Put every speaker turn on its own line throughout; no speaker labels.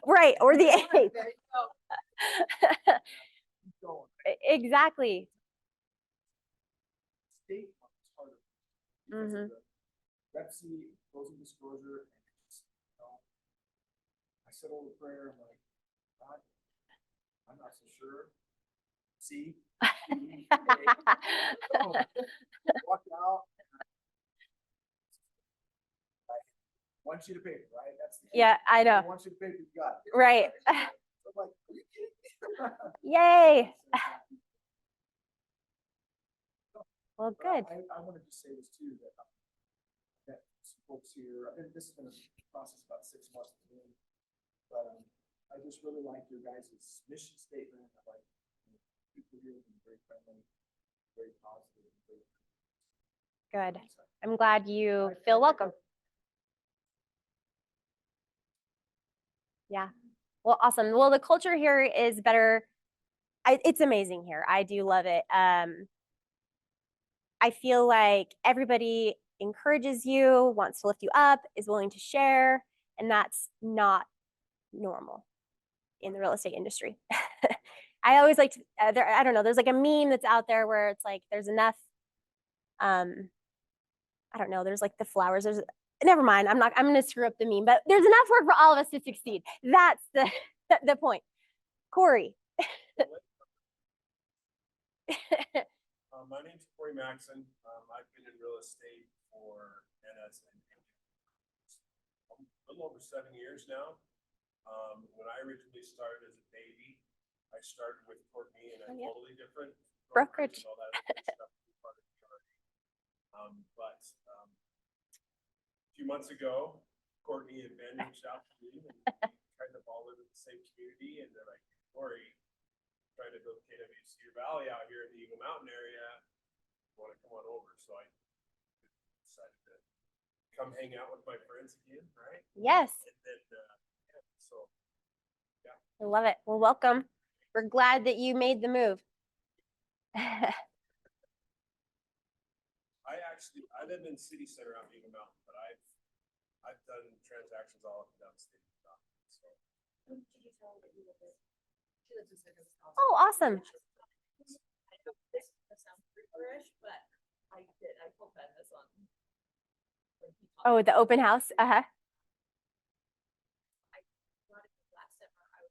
Right, or the 8th.
There you go.
Exactly.
State one is harder because of the Pepsi closing disclosure, and it's, I said a little prayer. I'm like, God, I'm not so sure. See, walked out. One sheet of paper, right? That's the
Yeah, I know.
one sheet of paper, you got it.
Right.
So I'm like, are you kidding me?
Yay. Well, good.
I want to just say this too, that some folks here, this has been a process about 6 months for me, but I just really like your guys' mission statement. I like people here being very friendly, very positive.
Good. I'm glad you feel welcome. Yeah. Well, awesome. Well, the culture here is better. It's amazing here. I do love it. I feel like everybody encourages you, wants to lift you up, is willing to share, and that's not normal in the real estate industry. I always like to, I don't know, there's like a meme that's out there where it's like there's enough, I don't know, there's like the flowers, never mind, I'm going to screw up the meme, but there's enough work for all of us to succeed. That's the point. Corey.
My name's Courtney Maxon. I've been in real estate for NS a little over 7 years now. When I originally started as a baby, I started with Courtney in a totally different
brokerage.
And all that stuff. But a few months ago, Courtney and Ben reached out to me, and we kind of all live in the same community, and they're like, Corey, trying to build KWC Valley out here in the Eagle Mountain area. Want to come on over? So I decided to come hang out with my friends again, right?
Yes.
And then, yeah.
I love it. Well, welcome. We're glad that you made the move.
I live in city center out in Eagle Mountain, but I've done transactions all up and down the state. So.
Oh, awesome.
I know this sounds creeperish, but I told Ben this on.
Oh, the open house.
I brought it last summer. I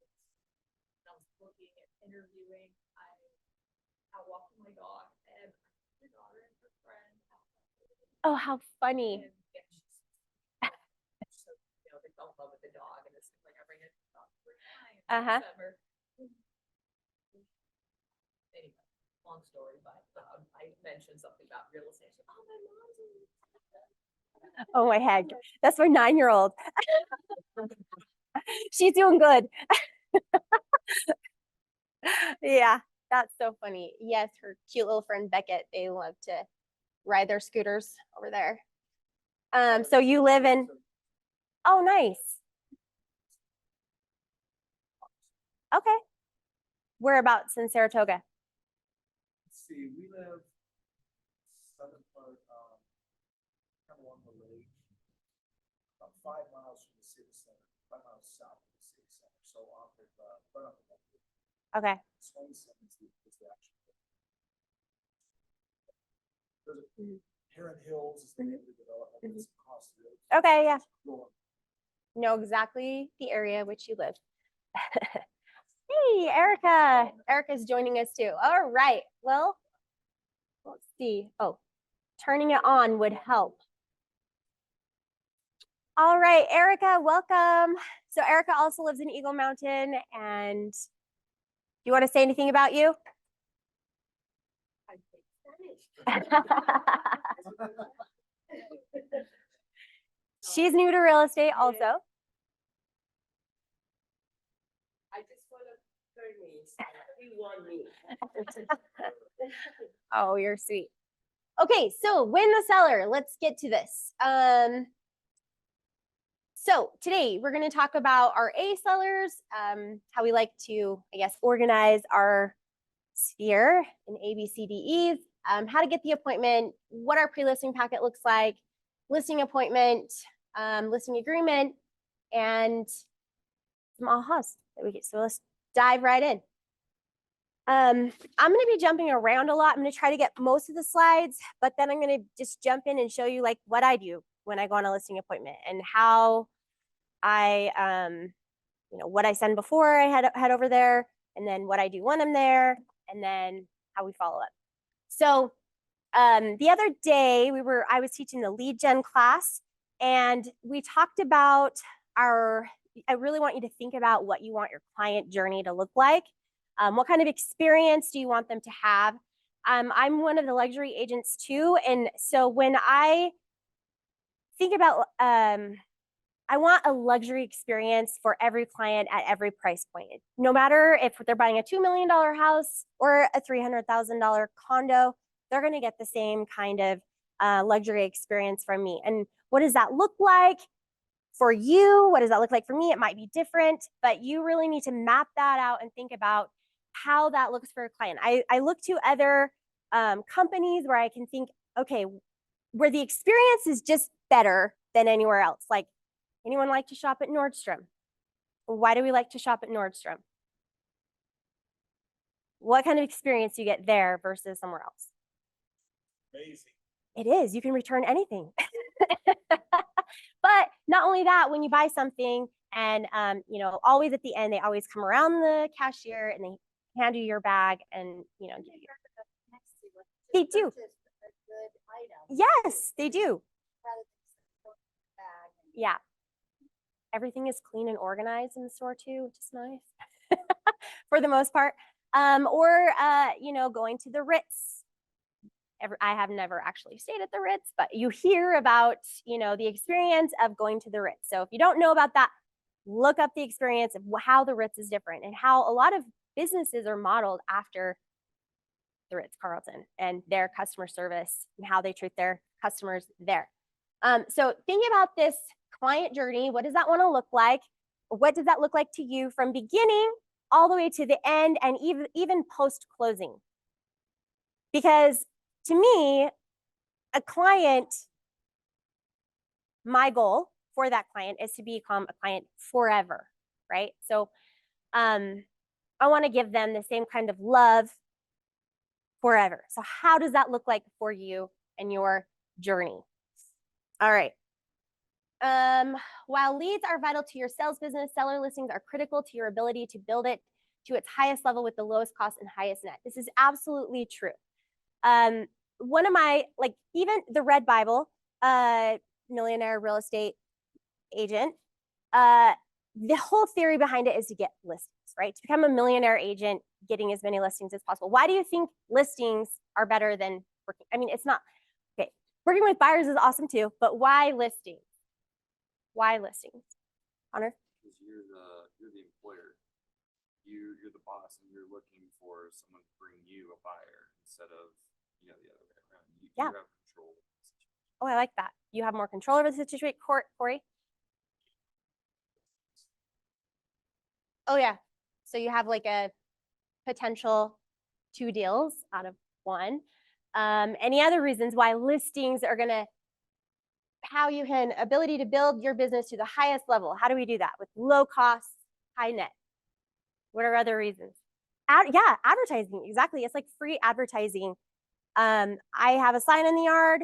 was looking at interviewing. I walked my dog, and my daughter and her friend.
Oh, how funny.
So, they fell in love with the dog, and it's like I bring it to the dog every time. Summer. Anyway, long story, but I mentioned something about real estate. Said, oh, my mom's in.
Oh my heck. That's my 9-year-old. She's doing good. Yeah, that's so funny. Yes, her cute little friend Beckett, they love to ride their scooters over there. So you live in, oh, nice. Okay. Whereabouts in Saratoga?
Let's see, we live southern part, kind of along the lake, about 5 miles from the city center, 5 miles south of the city center. So off of front of the
Okay.
27th is the actual. There's a Heron Hills is the name of the development. It's across the road.
Okay, yeah. Know exactly the area which you live. Hey, Erica. Erica's joining us too. All right. Well, let's see. Oh, turning it on would help. All right, Erica, welcome. So Erica also lives in Eagle Mountain, and you want to say anything about you? She's new to real estate also.
I just want to turn me. You want me.
Oh, you're sweet. Okay, so win the seller. Let's get to this. So today we're going to talk about our A sellers, how we like to, I guess, organize our sphere in A, B, C, D, E's, how to get the appointment, what our pre-listing packet looks like, listing appointment, listing agreement, and some ahas that we get. So let's dive right in. I'm going to be jumping around a lot. I'm going to try to get most of the slides, but then I'm going to just jump in and show you like what I do when I go on a listing appointment and how I, what I send before I head over there, and then what I do when I'm there, and then how we follow up. So the other day I was teaching the lead gen class, and we talked about I really want you to think about what you want your client journey to look like. What kind of experience do you want them to have? I'm one of the luxury agents too. And so when I think about, I want a luxury experience for every client at every price point. No matter if they're buying a $2 million house or a $300,000 condo, they're going to get the same kind of luxury experience from me. And what does that look like for you? What does that look like for me? It might be different, but you really need to map that out and think about how that looks for a client. I look to other companies where I can think, okay, where the experience is just better than anywhere else. Like, anyone like to shop at Nordstrom? Why do we like to shop at Nordstrom? What kind of experience do you get there versus somewhere else?
Amazing.
It is. You can return anything. But not only that, when you buy something and, always at the end, they always come around the cashier and they hand you your bag and, give you. They do. Yes, they do. Yeah. Everything is clean and organized in the store too, which is nice for the most part. Or going to the Ritz. I have never actually stayed at the Ritz, but you hear about, the experience of going to the Ritz. So if you don't know about that, look up the experience of how the Ritz is different and how a lot of businesses are modeled after the Ritz-Carlton and their customer service and how they treat their customers there. So think about this client journey. What does that want to look like? What does that look like to you from beginning all the way to the end and even post-closing? Because to me, a client, my goal for that client is to become a client forever, right? So I want to give them the same kind of love forever. So how does that look like for you and your journey? All right. While leads are vital to your sales business, seller listings are critical to your ability to build it to its highest level with the lowest cost and highest net. This is absolutely true. One of my, even the Red Bible, millionaire real estate agent, the whole theory behind it is to get listings, right? To become a millionaire agent, getting as many listings as possible. Why do you think listings are better than working? I mean, it's not, okay, working with buyers is awesome too, but why listings? Why listings? Connor?
Because you're the employer. You're the boss, and you're looking for someone to bring you a buyer instead of the other way around. You have control of the situation.
Oh, I like that. You have more control over the situation. Corey? Oh yeah. So you have like a potential 2 deals out of 1. Any other reasons why listings are gonna, how you can ability to build your business to the highest level? How do we do that? With low costs, high net. What are other reasons? Yeah, advertising, exactly. It's like free advertising. I have a sign in the yard,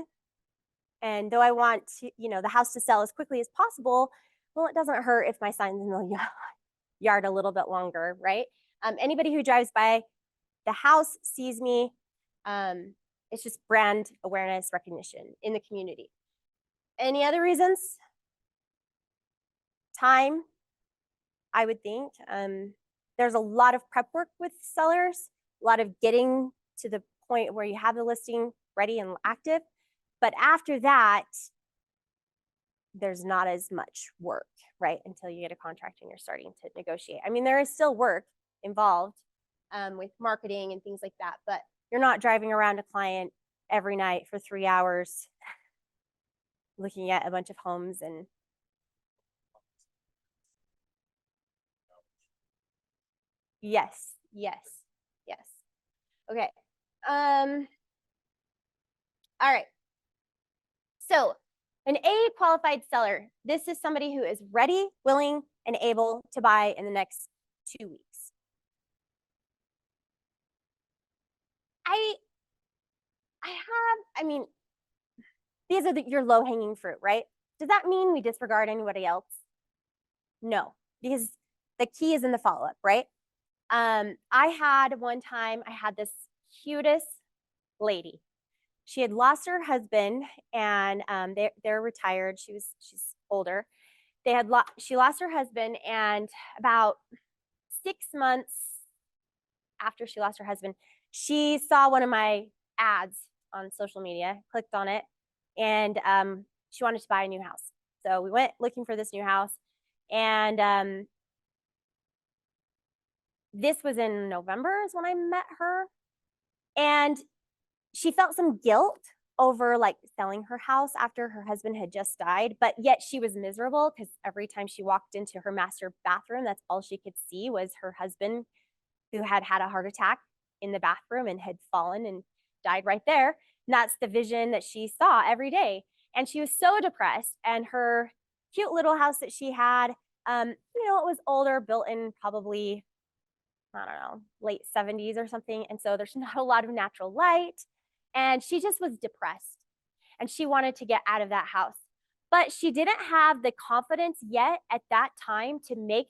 and though I want to, the house to sell as quickly as possible, well, it doesn't hurt if my sign's in the yard a little bit longer, right? Anybody who drives by the house sees me. It's just brand awareness recognition in the community. Any other reasons? Time, I would think. There's a lot of prep work with sellers, a lot of getting to the point where you have the listing ready and active. But after that, there's not as much work, right? Until you get a contract and you're starting to negotiate. I mean, there is still work involved with marketing and things like that, but you're not driving around a client every night for 3 hours looking at a bunch of homes and yes. Okay. All right. So An A qualified seller. This is somebody who is ready, willing, and able to buy in the next 2 weeks. I mean, these are your low hanging fruit, right? Does that mean we disregard anybody else? No, because the key is in the follow up, right? I had one time, I had this cutest lady. She had lost her husband, and they're retired. She's older. She lost her husband, and about 6 months after she lost her husband, she saw one of my ads on social media, clicked on it, and she wanted to buy a new house. So we went looking for this new house, and this was in November is when I met her, and she felt some guilt over like selling her house after her husband had just died, but yet she was miserable because every time she walked into her master bathroom, that's all she could see was her husband, who had had a heart attack in the bathroom and had fallen and died right there. And that's the vision that she saw every day. And she was so depressed. And her cute little house that she had, it was older, built in probably, I don't know, late 70s or something. And so there's not a lot of natural light. And she just was depressed. And she wanted to get out of that house. But she didn't have the confidence yet at that time to make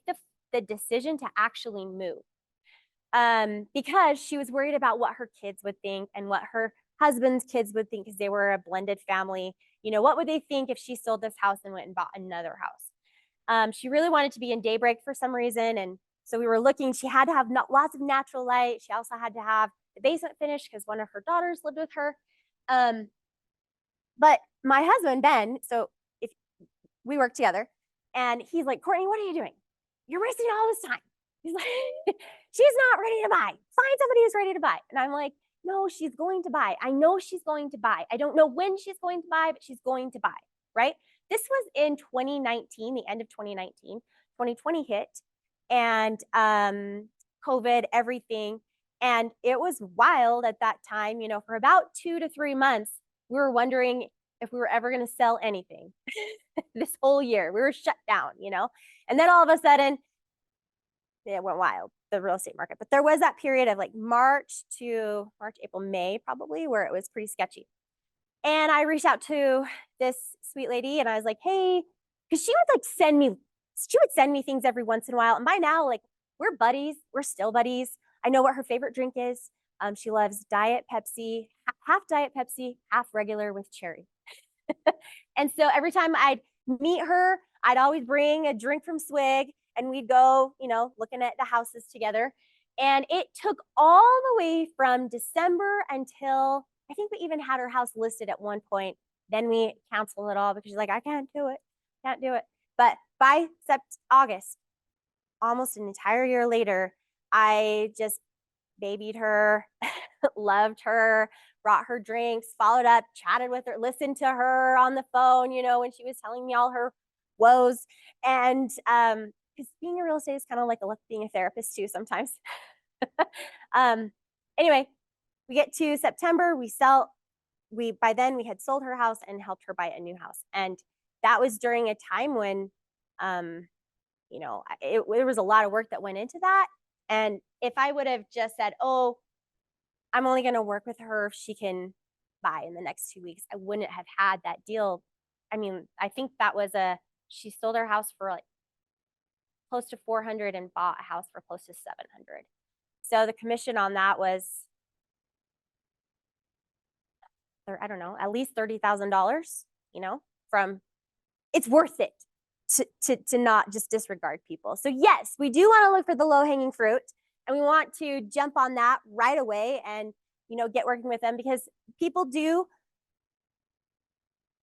the decision to actually move. Because she was worried about what her kids would think and what her husband's kids would think, because they were a blended family. What would they think if she sold this house and went and bought another house? She really wanted to be in Daybreak for some reason. And so we were looking, she had to have lots of natural light. She also had to have the basement finished because one of her daughters lived with her. But my husband, Ben, so if we work together, and he's like, Courtney, what are you doing? You're wasting all this time. He's like, she's not ready to buy. Find somebody who's ready to buy. And I'm like, no, she's going to buy. I know she's going to buy. I don't know when she's going to buy, but she's going to buy, right? This was in 2019, the end of 2019. 2020 hit, and COVID, everything. And it was wild at that time. For about 2 to 3 months, we were wondering if we were ever going to sell anything. This whole year, we were shut down, And then all of a sudden, it went wild, the real estate market. But there was that period of like March, April, May, probably, where it was pretty sketchy. And I reached out to this sweet lady and I was like, hey, because she would send me things every once in a while. And by now, like, we're buddies. We're still buddies. I know what her favorite drink is. She loves Diet Pepsi, half Diet Pepsi, half regular with cherry. And so every time I'd meet her, I'd always bring a drink from Swig, and we'd go, looking at the houses together. And it took all the way from December until, I think we even had her house listed at one point. Then we canceled it all because she's like, I can't do it. But by August, almost an entire year later, I just babied her, loved her, brought her drinks, followed up, chatted with her, listened to her on the phone, when she was telling me all her woes. And because being in real estate is kind of like being a therapist too sometimes. Anyway, we get to September, by then we had sold her house and helped her buy a new house. And that was during a time when, there was a lot of work that went into that. And if I would have just said, oh, I'm only going to work with her if she can buy in the next 2 weeks, I wouldn't have had that deal. I mean, I think that was she sold her house for like close to 400 and bought a house for close to 700. So the commission on that was, I don't know, at least $30,000, from, it's worth it to not just disregard people. So yes, we do want to look for the low hanging fruit, and we want to jump on that right away and, get working with them, because people do,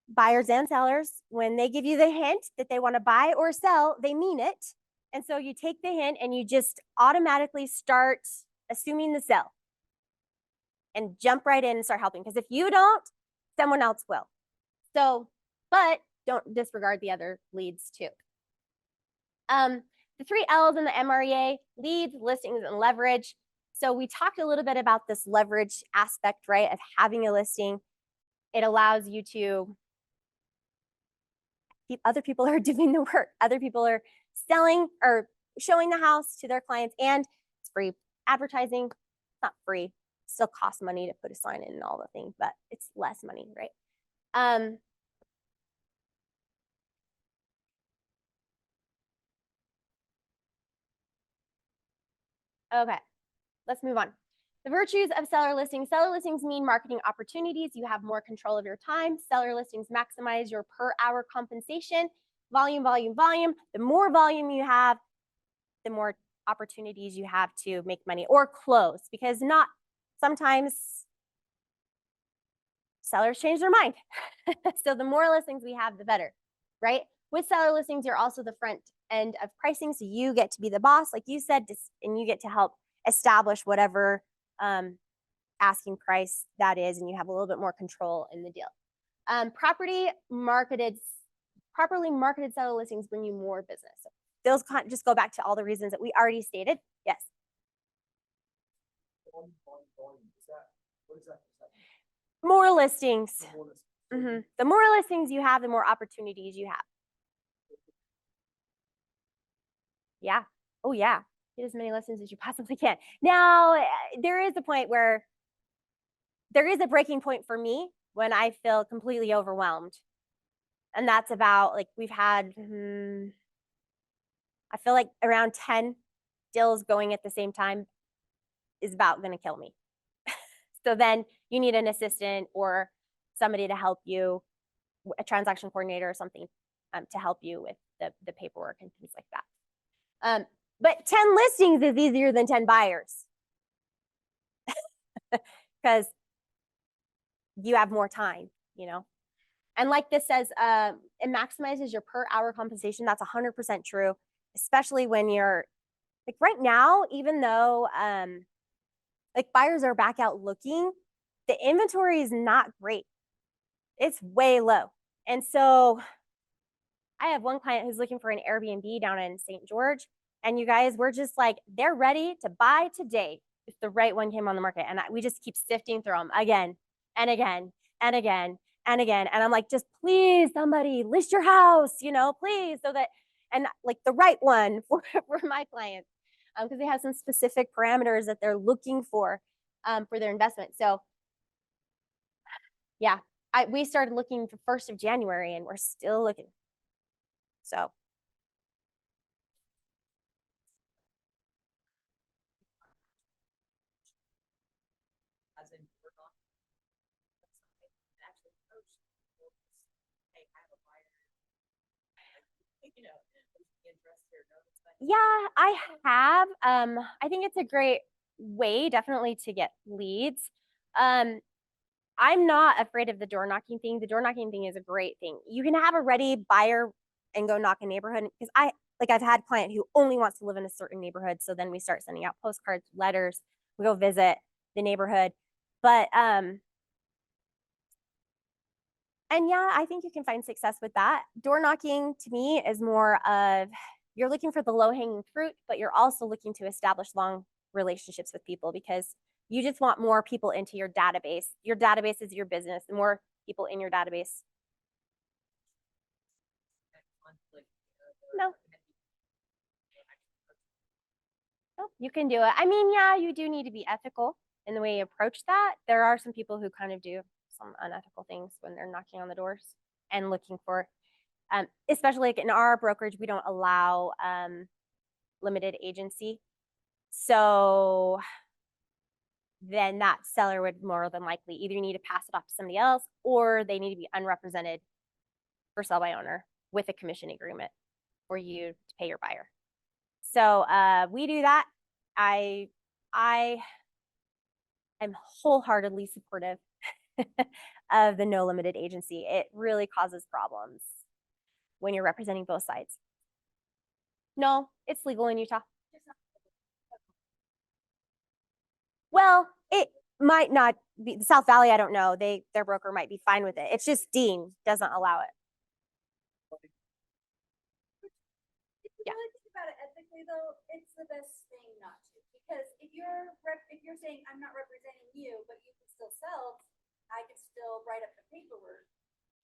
buyers and sellers, when they give you the hint that they want to buy or sell, they mean it. And so you take the hint and you just automatically start assuming the sell and jump right in and start helping. Because if you don't, someone else will. So, but don't disregard the other leads too. The 3 L's in the MREA: leads, listings, and leverage. So we talked a little bit about this leverage aspect, right, of having a listing. It allows you to other people are doing the work. Other people are selling or showing the house to their clients, and it's free advertising. It's not free. It still costs money to put a sign in and all the things, but it's less money, right? Okay, let's move on. The virtues of seller listings. Seller listings mean marketing opportunities. You have more control of your time. Seller listings maximize your per hour compensation. Volume, volume, volume. The more volume you have, the more opportunities you have to make money or close, because not sometimes sellers change their mind. So the more listings we have, the better, right? With seller listings, you're also the front end of pricing. So you get to be the boss, like you said, and you get to help establish whatever asking price that is, and you have a little bit more control in the deal. Properly marketed seller listings bring you more business. So those just go back to all the reasons that we already stated. Yes.
Volume, is that, what is that?
More listings.
The more listings.
Mm-hmm. The more listings you have, the more opportunities you have. Yeah. Oh, yeah. Get as many listings as you possibly can. Now, there is a point where there is a breaking point for me when I feel completely overwhelmed. And that's about, like, we've had, I feel like around 10 deals going at the same time is about going to kill me. So then you need an assistant or somebody to help you, a transaction coordinator or something, to help you with the paperwork and things like that. But 10 listings is easier than 10 buyers because you have more time, you know? And like this says, it maximizes your per hour compensation. That's 100% true, especially when you're like right now, even though like buyers are back out looking, the inventory is not great. It's way low. And so I have one client who's looking for an Airbnb down in St. George. And you guys, we're just like, they're ready to buy today if the right one came on the market. And we just keep sifting through them again and again and again and again. And I'm like, just please, somebody list your house, you know, please. So that, and like the right one for my clients, because they have some specific parameters that they're looking for their investment. So yeah, we started looking for 1st of January and we're still looking. So.
As in, we're not, actually approach people, hey, I have a buyer. You know, interest here.
Yeah, I have. I think it's a great way, definitely, to get leads. I'm not afraid of the door knocking thing. The door knocking thing is a great thing. You can have a ready buyer and go knock a neighborhood, because I've had a client who only wants to live in a certain neighborhood. So then we start sending out postcards, letters, we go visit the neighborhood. But and yeah, I think you can find success with that. Door knocking to me is more of, you're looking for the low hanging fruit, but you're also looking to establish long relationships with people, because you just want more people into your database. Your database is your business. The more people in your database. No. No, you can do it. I mean, yeah, you do need to be ethical in the way you approach that. There are some people who kind of do some unethical things when they're knocking on the doors and looking for, especially like in our brokerage, we don't allow limited agency. So then that seller would more than likely either need to pass it off to somebody else, or they need to be unrepresented for sell by owner with a commission agreement for you to pay your buyer. So we do that. I am wholeheartedly supportive of the no limited agency. It really causes problems when you're representing both sides. No, it's legal in Utah. Well, it might not be. The South Valley, I don't know. Their broker might be fine with it. It's just Dean doesn't allow it.
Yeah. Really think about it ethically, though, it's the best thing not to, because if you're saying I'm not representing you, but you can still sell, I can still write up the paperwork.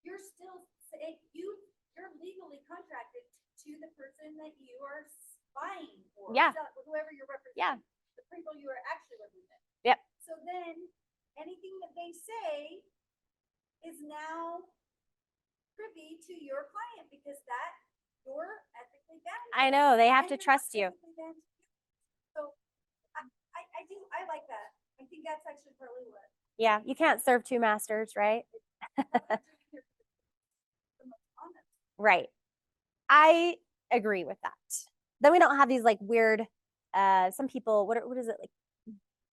You're still saying you're you're legally contracted to the person that you are buying for.
Yeah.
Whoever you're
Yeah.
representing, the people you are actually representing.
Yep.
So then, anything that they say is now privy to your client because that you're ethically bound. to
I
them,
know, they have
and
to
you're not
trust you.
ethically bound to you. So I like that. I think that's actually probably what.
Yeah, you can't serve two masters, right? Right. I agree with that. Then we don't have these like weird, some people, what is it,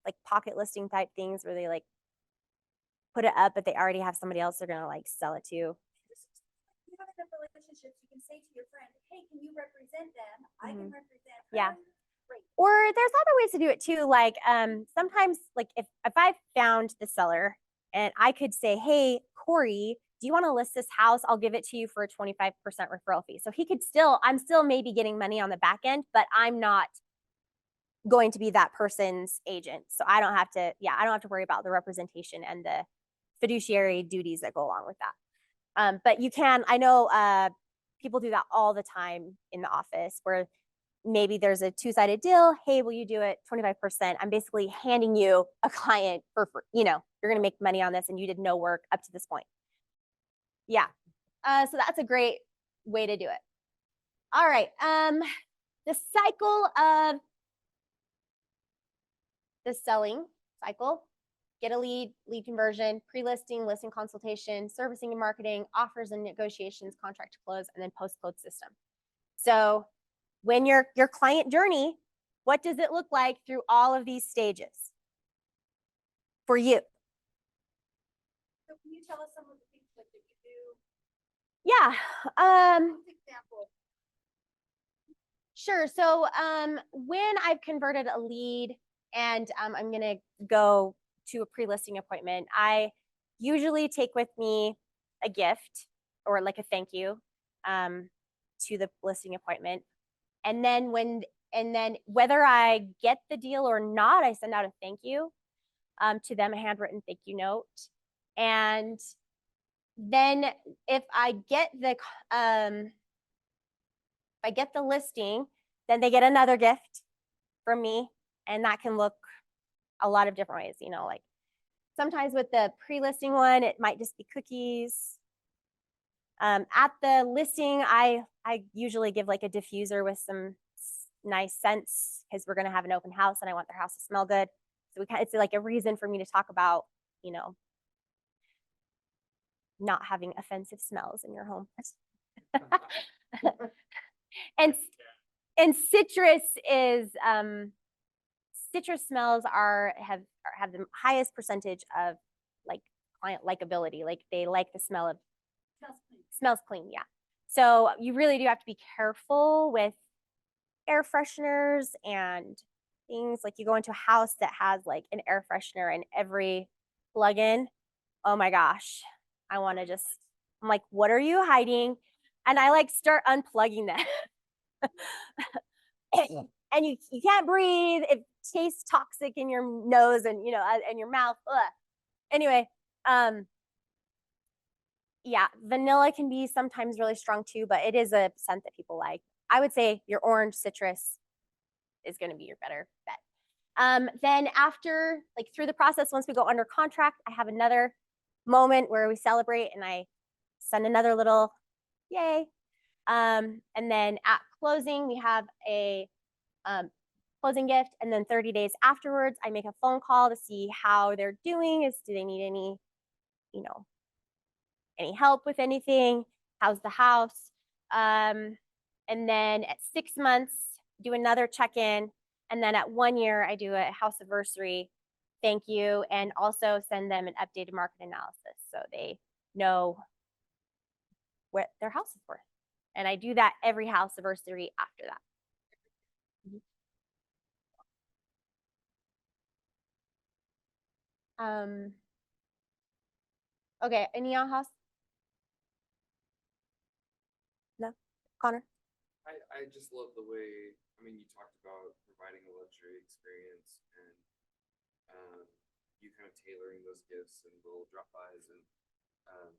like pocket listing type things where they like put it up, but they already have somebody else they're gonna like sell it to.
You have enough relationships, you can say to your friend, hey, can you represent them? I can represent her.
Yeah.
Great.
Or there's other ways to do it too. Like sometimes like if I found the seller and I could say, hey, Corey, do you want to list this house? I'll give it to you for a 25% referral fee. So he could still, I'm still maybe getting money on the back end, but I'm not going to be that person's agent. So I don't have to, I don't have to worry about the representation and the fiduciary duties that go along with that. But you can, I know people do that all the time in the office where maybe there's a two-sided deal. Hey, will you do it 25%? I'm basically handing you a client for you're going to make money on this and you did no work up to this point. Yeah. So that's a great way to do it. All right. The cycle of the selling cycle, get a lead conversion, pre-listing, listing consultation, servicing and marketing, offers and negotiations, contract to close, and then post-close system. So when your client journey, what does it look like through all of these stages for you?
So can you tell us some of the things that you do?
Yeah.
Example.
Sure. So when I've converted a lead and I'm going to go to a pre-listing appointment, I usually take with me a gift or like a thank you to the listing appointment. And then whether I get the deal or not, I send out a thank you to them, a handwritten thank you note. And then if I get the listing, then they get another gift from me. And that can look a lot of different ways, like sometimes with the pre-listing one, it might just be cookies. At the listing, I usually give like a diffuser with some nice scents because we're going to have an open house and I want their house to smell good. So it's like a reason for me to talk about, not having offensive smells in your home. and citrus is citrus smells have the highest percentage of like client likability. Like they like the smell of smells clean. Yeah. So you really do have to be careful with air fresheners and things. Like you go into a house that has like an air freshener in every plug-in. Oh my gosh. I'm like, what are you hiding? And I like start unplugging them. And you can't breathe. It tastes toxic in your nose and and your mouth. Ugh. Anyway, yeah, vanilla can be sometimes really strong too, but it is a scent that people like. I would say your orange citrus is going to be your better bet. Then after, like through the process, once we go under contract, I have another moment where we celebrate and I send another little yay. And then at closing, we have a closing gift. And then 30 days afterwards, I make a phone call to see how they're doing. Do they need any, any help with anything? How's the house? And then at 6 months, do another check-in. And then at 1 year, I do a house anniversary thank you and also send them an updated market analysis so they know what their house is worth. And I do that every house anniversary after that. Okay, any house? No, Connor?
I just love the way, you talked about providing a luxury experience and you kind of tailoring those gifts and little drop-bys and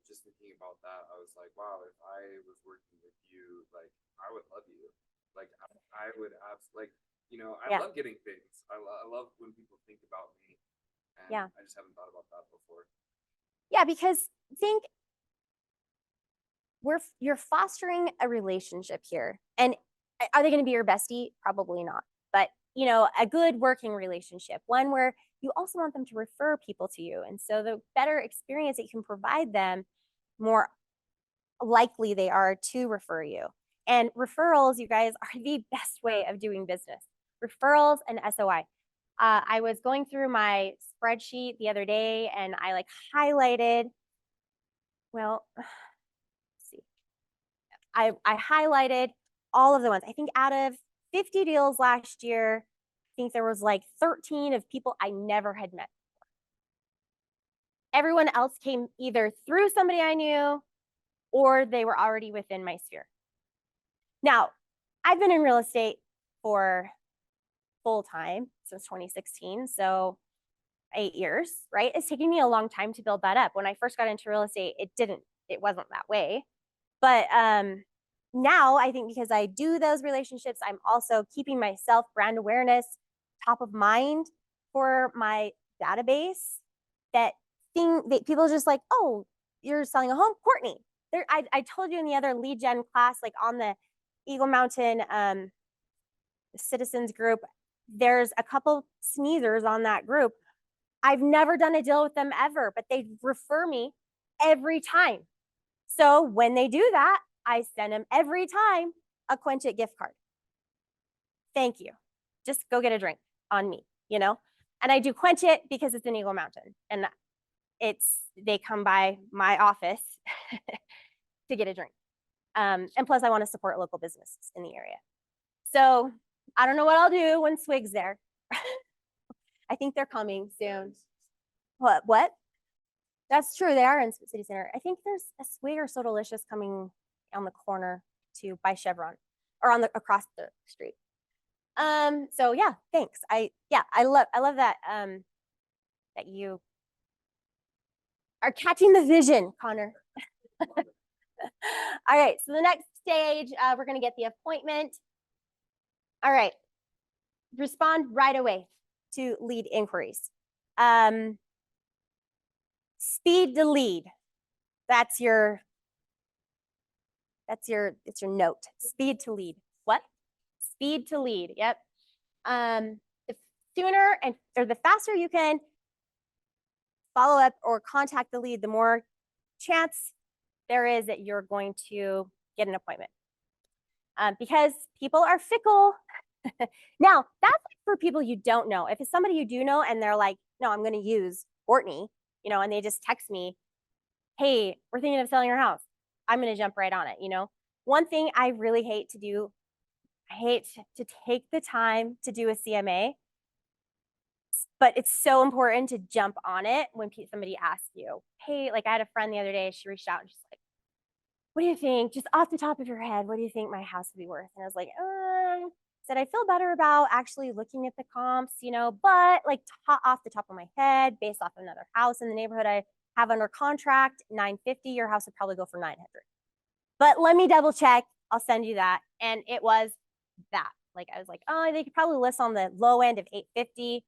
just thinking about that, I was like, wow, if I was working with you, like, I would love you. Like, I would like, I
Yeah.
love getting things. I love when people think about me. And
Yeah.
I just haven't thought about that before.
Yeah, because think you're fostering a relationship here. And are they going to be your bestie? Probably not. But, a good working relationship, one where you also want them to refer people to you. And so the better experience that you can provide them, more likely they are to refer you. And referrals, you guys, are the best way of doing business. Referrals and SOI. I was going through my spreadsheet the other day and I highlighted, well, let's see. I highlighted all of the ones. I think out of 50 deals last year, I think there was 13 of people I never had met before. Everyone else came either through somebody I knew or they were already within my sphere. Now, I've been in real estate for full time since 2016, so 8 years, right? It's taken me a long time to build that up. When I first got into real estate, it wasn't that way. But now I think because I do those relationships, I'm also keeping myself brand awareness top of mind for my database. That thing that people are just like, oh, you're selling a home, Courtney. I told you in the other lead gen class, on the Eagle Mountain citizens group, there's a couple sneezers on that group. I've never done a deal with them ever, but they refer me every time. So when they do that, I send them every time a Quench It gift card. Thank you. Just go get a drink on me, And I do Quench It because it's in Eagle Mountain and they come by my office to get a drink. And plus I want to support local businesses in the area. So I don't know what I'll do when Swig's there. I think they're coming soon. What? That's true. They are in City Center. I think there's a Swig or So Delicious coming on the corner too by Chevron or across the street. So yeah, thanks. I love that that you are catching the vision, Connor. All right, so the next stage, we're gonna get the appointment. All right, respond right away to lead inquiries. Speed to lead. It's your note. Speed to lead. What? Speed to lead. Yep. The sooner or the faster you can follow up or contact the lead, the more chance there is that you're going to get an appointment. Because people are fickle. Now, that's for people you don't know. If it's somebody you do know and they're like, no, I'm going to use Courtney, and they just text me, hey, we're thinking of selling our house. I'm going to jump right on it. One thing I really hate to do, I hate to take the time to do a CMA, but it's so important to jump on it when somebody asks you, hey, I had a friend the other day, she reached out and she's like, what do you think? Just off the top of your head, what do you think my house would be worth? And I was like, said I feel better about actually looking at the comps, but off the top of my head, based off another house in the neighborhood I have under contract, $950, your house would probably go for $900. But let me double check. I'll send you that. And it was that. I was like, oh, they could probably list on the low end of $850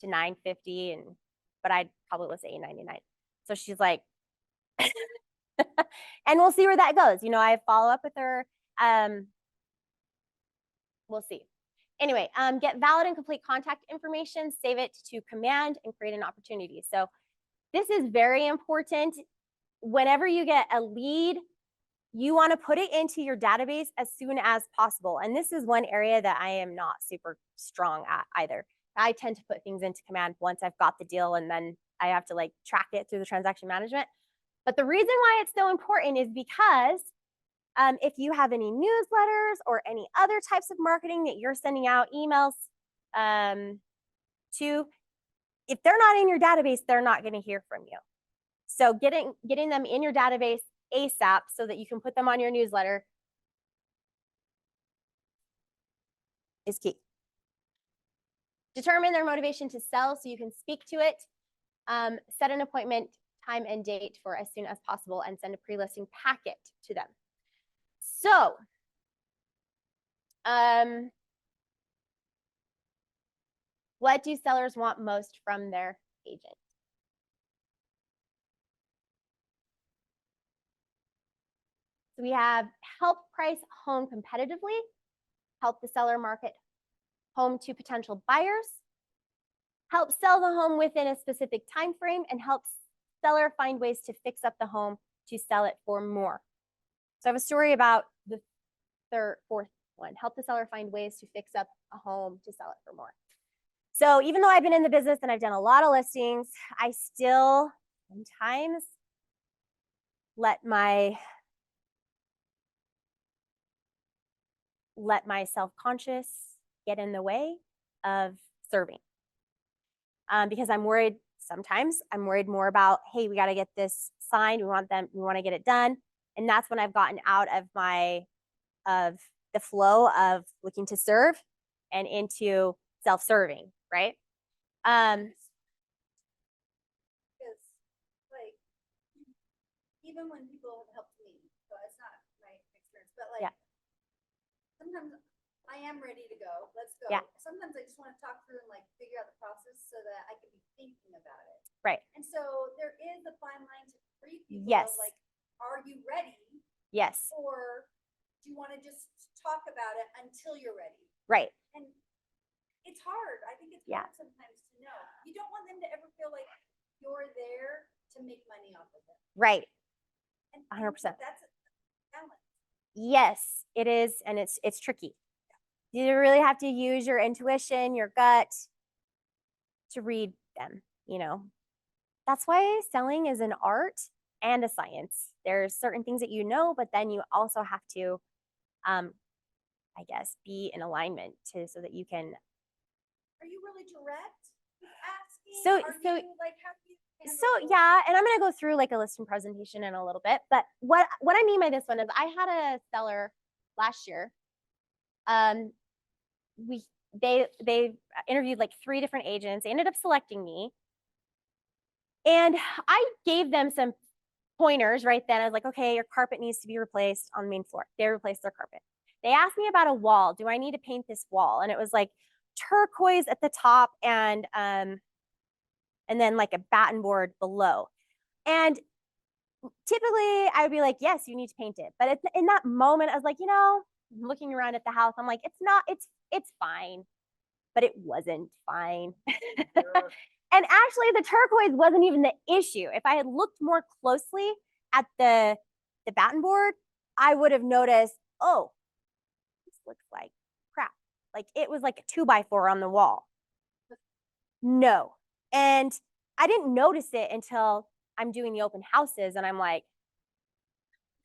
to $950, but I'd probably list $899. So she's like, and we'll see where that goes. I follow up with her. We'll see. Anyway, get valid and complete contact information, save it to command, and create an opportunity. So this is very important. Whenever you get a lead, you want to put it into your database as soon as possible. And this is one area that I am not super strong at either. I tend to put things into command once I've got the deal, and then I have to track it through the transaction management. But the reason why it's so important is because if you have any newsletters or any other types of marketing that you're sending out emails to, if they're not in your database, they're not going to hear from you. So getting them in your database ASAP so that you can put them on your newsletter is key. Determine their motivation to sell so you can speak to it. Set an appointment time and date for as soon as possible and send a pre-listing packet to them. So, what do sellers want most from their agent? So we have help price home competitively, help the seller market home to potential buyers, help sell the home within a specific time frame, and help seller find ways to fix up the home to sell it for more. So I have a story about the fourth one, help the seller find ways to fix up a home to sell it for more. So even though I've been in the business and I've done a lot of listings, I still sometimes let my self-conscious get in the way of serving. Because I'm worried, sometimes I'm worried more about, hey, we got to get this signed. We want to get it done. And that's when I've gotten out of the flow of looking to serve and into self-serving, right?
Because, like, even when people have helped me, so it's not my experience, but like,
Yeah.
sometimes I am ready to go. Let's go.
Yeah.
Sometimes I just want to talk through and like figure out the process so that I can be thinking about it.
Right.
And so there is a fine line to free people.
Yes.
Of like, are you ready?
Yes.
Or do you want to just talk about it until you're ready?
Right.
And it's hard. I think it's
Yeah.
hard sometimes to know. You don't want them to ever feel like you're there to make money off of them.
Right.
And
100%.
That's a talent.
Yes, it is. And it's tricky. You really have to use your intuition, your gut to read them, you know. That's why selling is an art and a science. There's certain things that you know, but then you also have to, I guess, be in alignment so that you can.
Are you really direct with asking?
So-
Are
so-
you, like, how do you handle
So
those?
yeah, and I'm gonna go through like a listing presentation in a little bit. But what I mean by this one is I had a seller last year. They interviewed like 3 different agents. They ended up selecting me, and I gave them some pointers right then. I was like, okay, your carpet needs to be replaced on the main floor. They replaced their carpet. They asked me about a wall. Do I need to paint this wall? And it was like turquoise at the top and then like a batten board below. And typically I would be like, yes, you need to paint it. But in that moment, I was like, looking around at the house, I'm like, it's fine. But it wasn't fine. And actually the turquoise wasn't even the issue. If I had looked more closely at the batten board, I would have noticed, oh, this looks like crap. Like it was like a 2x4 on the wall. No. And I didn't notice it until I'm doing the open houses and I'm like,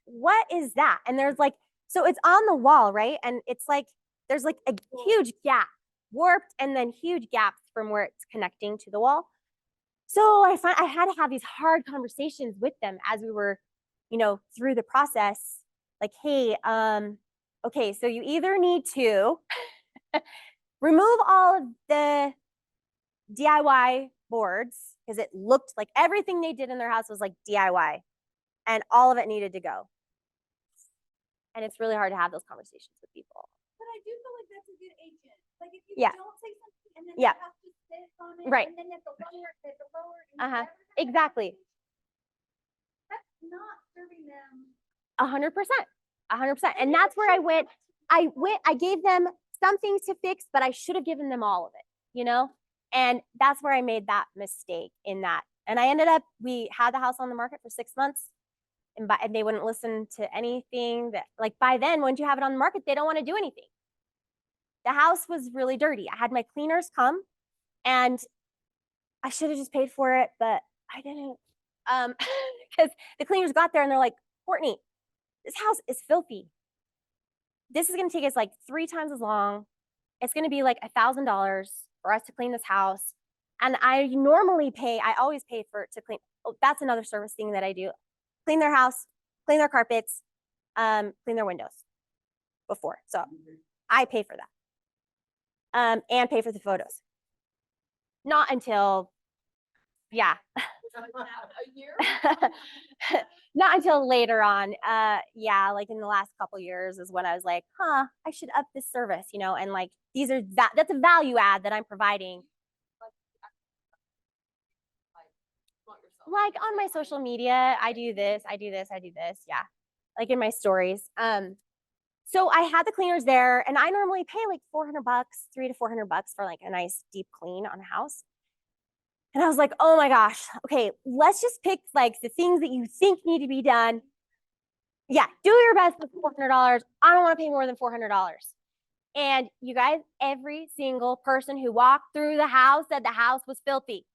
what is that? And there's like, so it's on the wall, right? And it's like, there's like a huge gap, warped, and then huge gaps from where it's connecting to the wall. So I had to have these hard conversations with them as we were, through the process. Like, hey, okay, so you either need to remove all of the DIY boards because it looked like everything they did in their house was like DIY and all of it needed to go. And it's really hard to have those conversations with people.
But I do feel like that's a good agent. Like if you
Yeah.
don't say something and then
Yeah.
you have to sit on it,
Right.
and then at the lower, and you
Uh-huh.
never have that
Exactly.
conversation, that's not serving them.
100%. 100%. And that's where I went. I gave them some things to fix, but I should have given them all of it, And that's where I made that mistake in that. And I ended up, we had the house on the market for 6 months and they wouldn't listen to anything that, like, by then, once you have it on the market, they don't want to do anything. The house was really dirty. I had my cleaners come and I should have just paid for it, but I didn't. Because the cleaners got there and they're like, Courtney, this house is filthy. This is going to take us like 3 times as long. It's going to be like $1,000 for us to clean this house. And I always pay to clean. Oh, that's another service thing that I do. Clean their house, clean their carpets, clean their windows before. So I pay for that. And pay for the photos. Not until, yeah.
like now, a year?
Not until later on. Yeah, like in the last couple years is when I was like, huh, I should up this service, you know, and like that's a value add that I'm providing.
Promote yourself.
Like on my social media, I do this, I do this, I do this. Yeah. Like in my stories. So I had the cleaners there and I normally pay like $400, $300 to $400 for like a nice deep clean on a house. And I was like, oh my gosh, okay, let's just pick like the things that you think need to be done. Yeah, do your best with $400. I don't want to pay more than $400. And you guys, every single person who walked through the house said the house was filthy.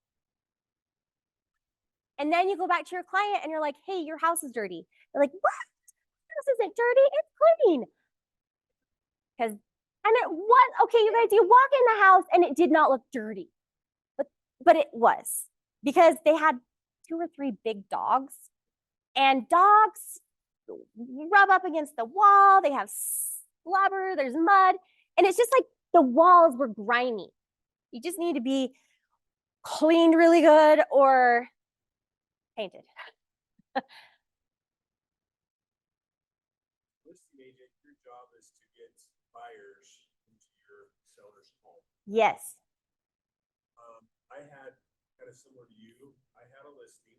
And then you go back to your client and you're like, hey, your house is dirty. They're like, what? This isn't dirty, it's clean. Because, and it was, okay, you guys, you walk in the house and it did not look dirty. But it was, because they had 2 or 3 big dogs, and dogs rub up against the wall. They have slobber, there's mud, and it's just like the walls were grimy. You just need to be cleaned really good or painted.
Listing agent, your job is to get buyers into your seller's home.
Yes.
I had, kind of similar to you, I had a listing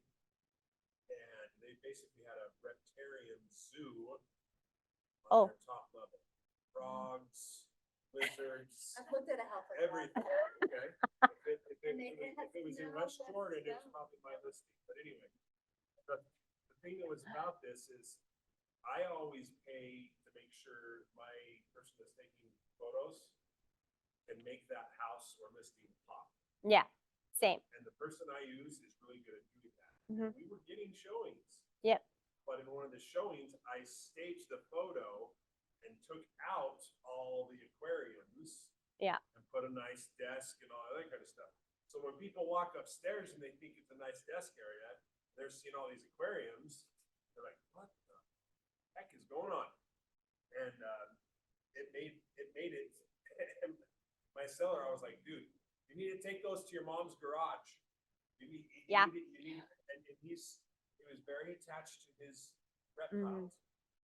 and they basically had a reptarian zoo on their top level. Frogs, lizards,
I've looked at a house like that.
everything, okay? If it was in West Jordan, it was probably my listing, but anyway. The thing that was about this is I always pay to make sure my person that's taking photos can make that house or listing pop.
Yeah, same.
And the person I use is really good at doing that.
Mhm.
We were getting showings.
Yep.
But in one of the showings, I staged the photo and took out all the aquariums.
Yeah.
And put a nice desk and all that kind of stuff. So when people walk upstairs and they think it's a nice desk area, they're seeing all these aquariums. They're like, what the heck is going on? And it made it. My seller, I was like, dude, you need to take those to your mom's garage.
Yeah.
And he was very attached to his reptiles.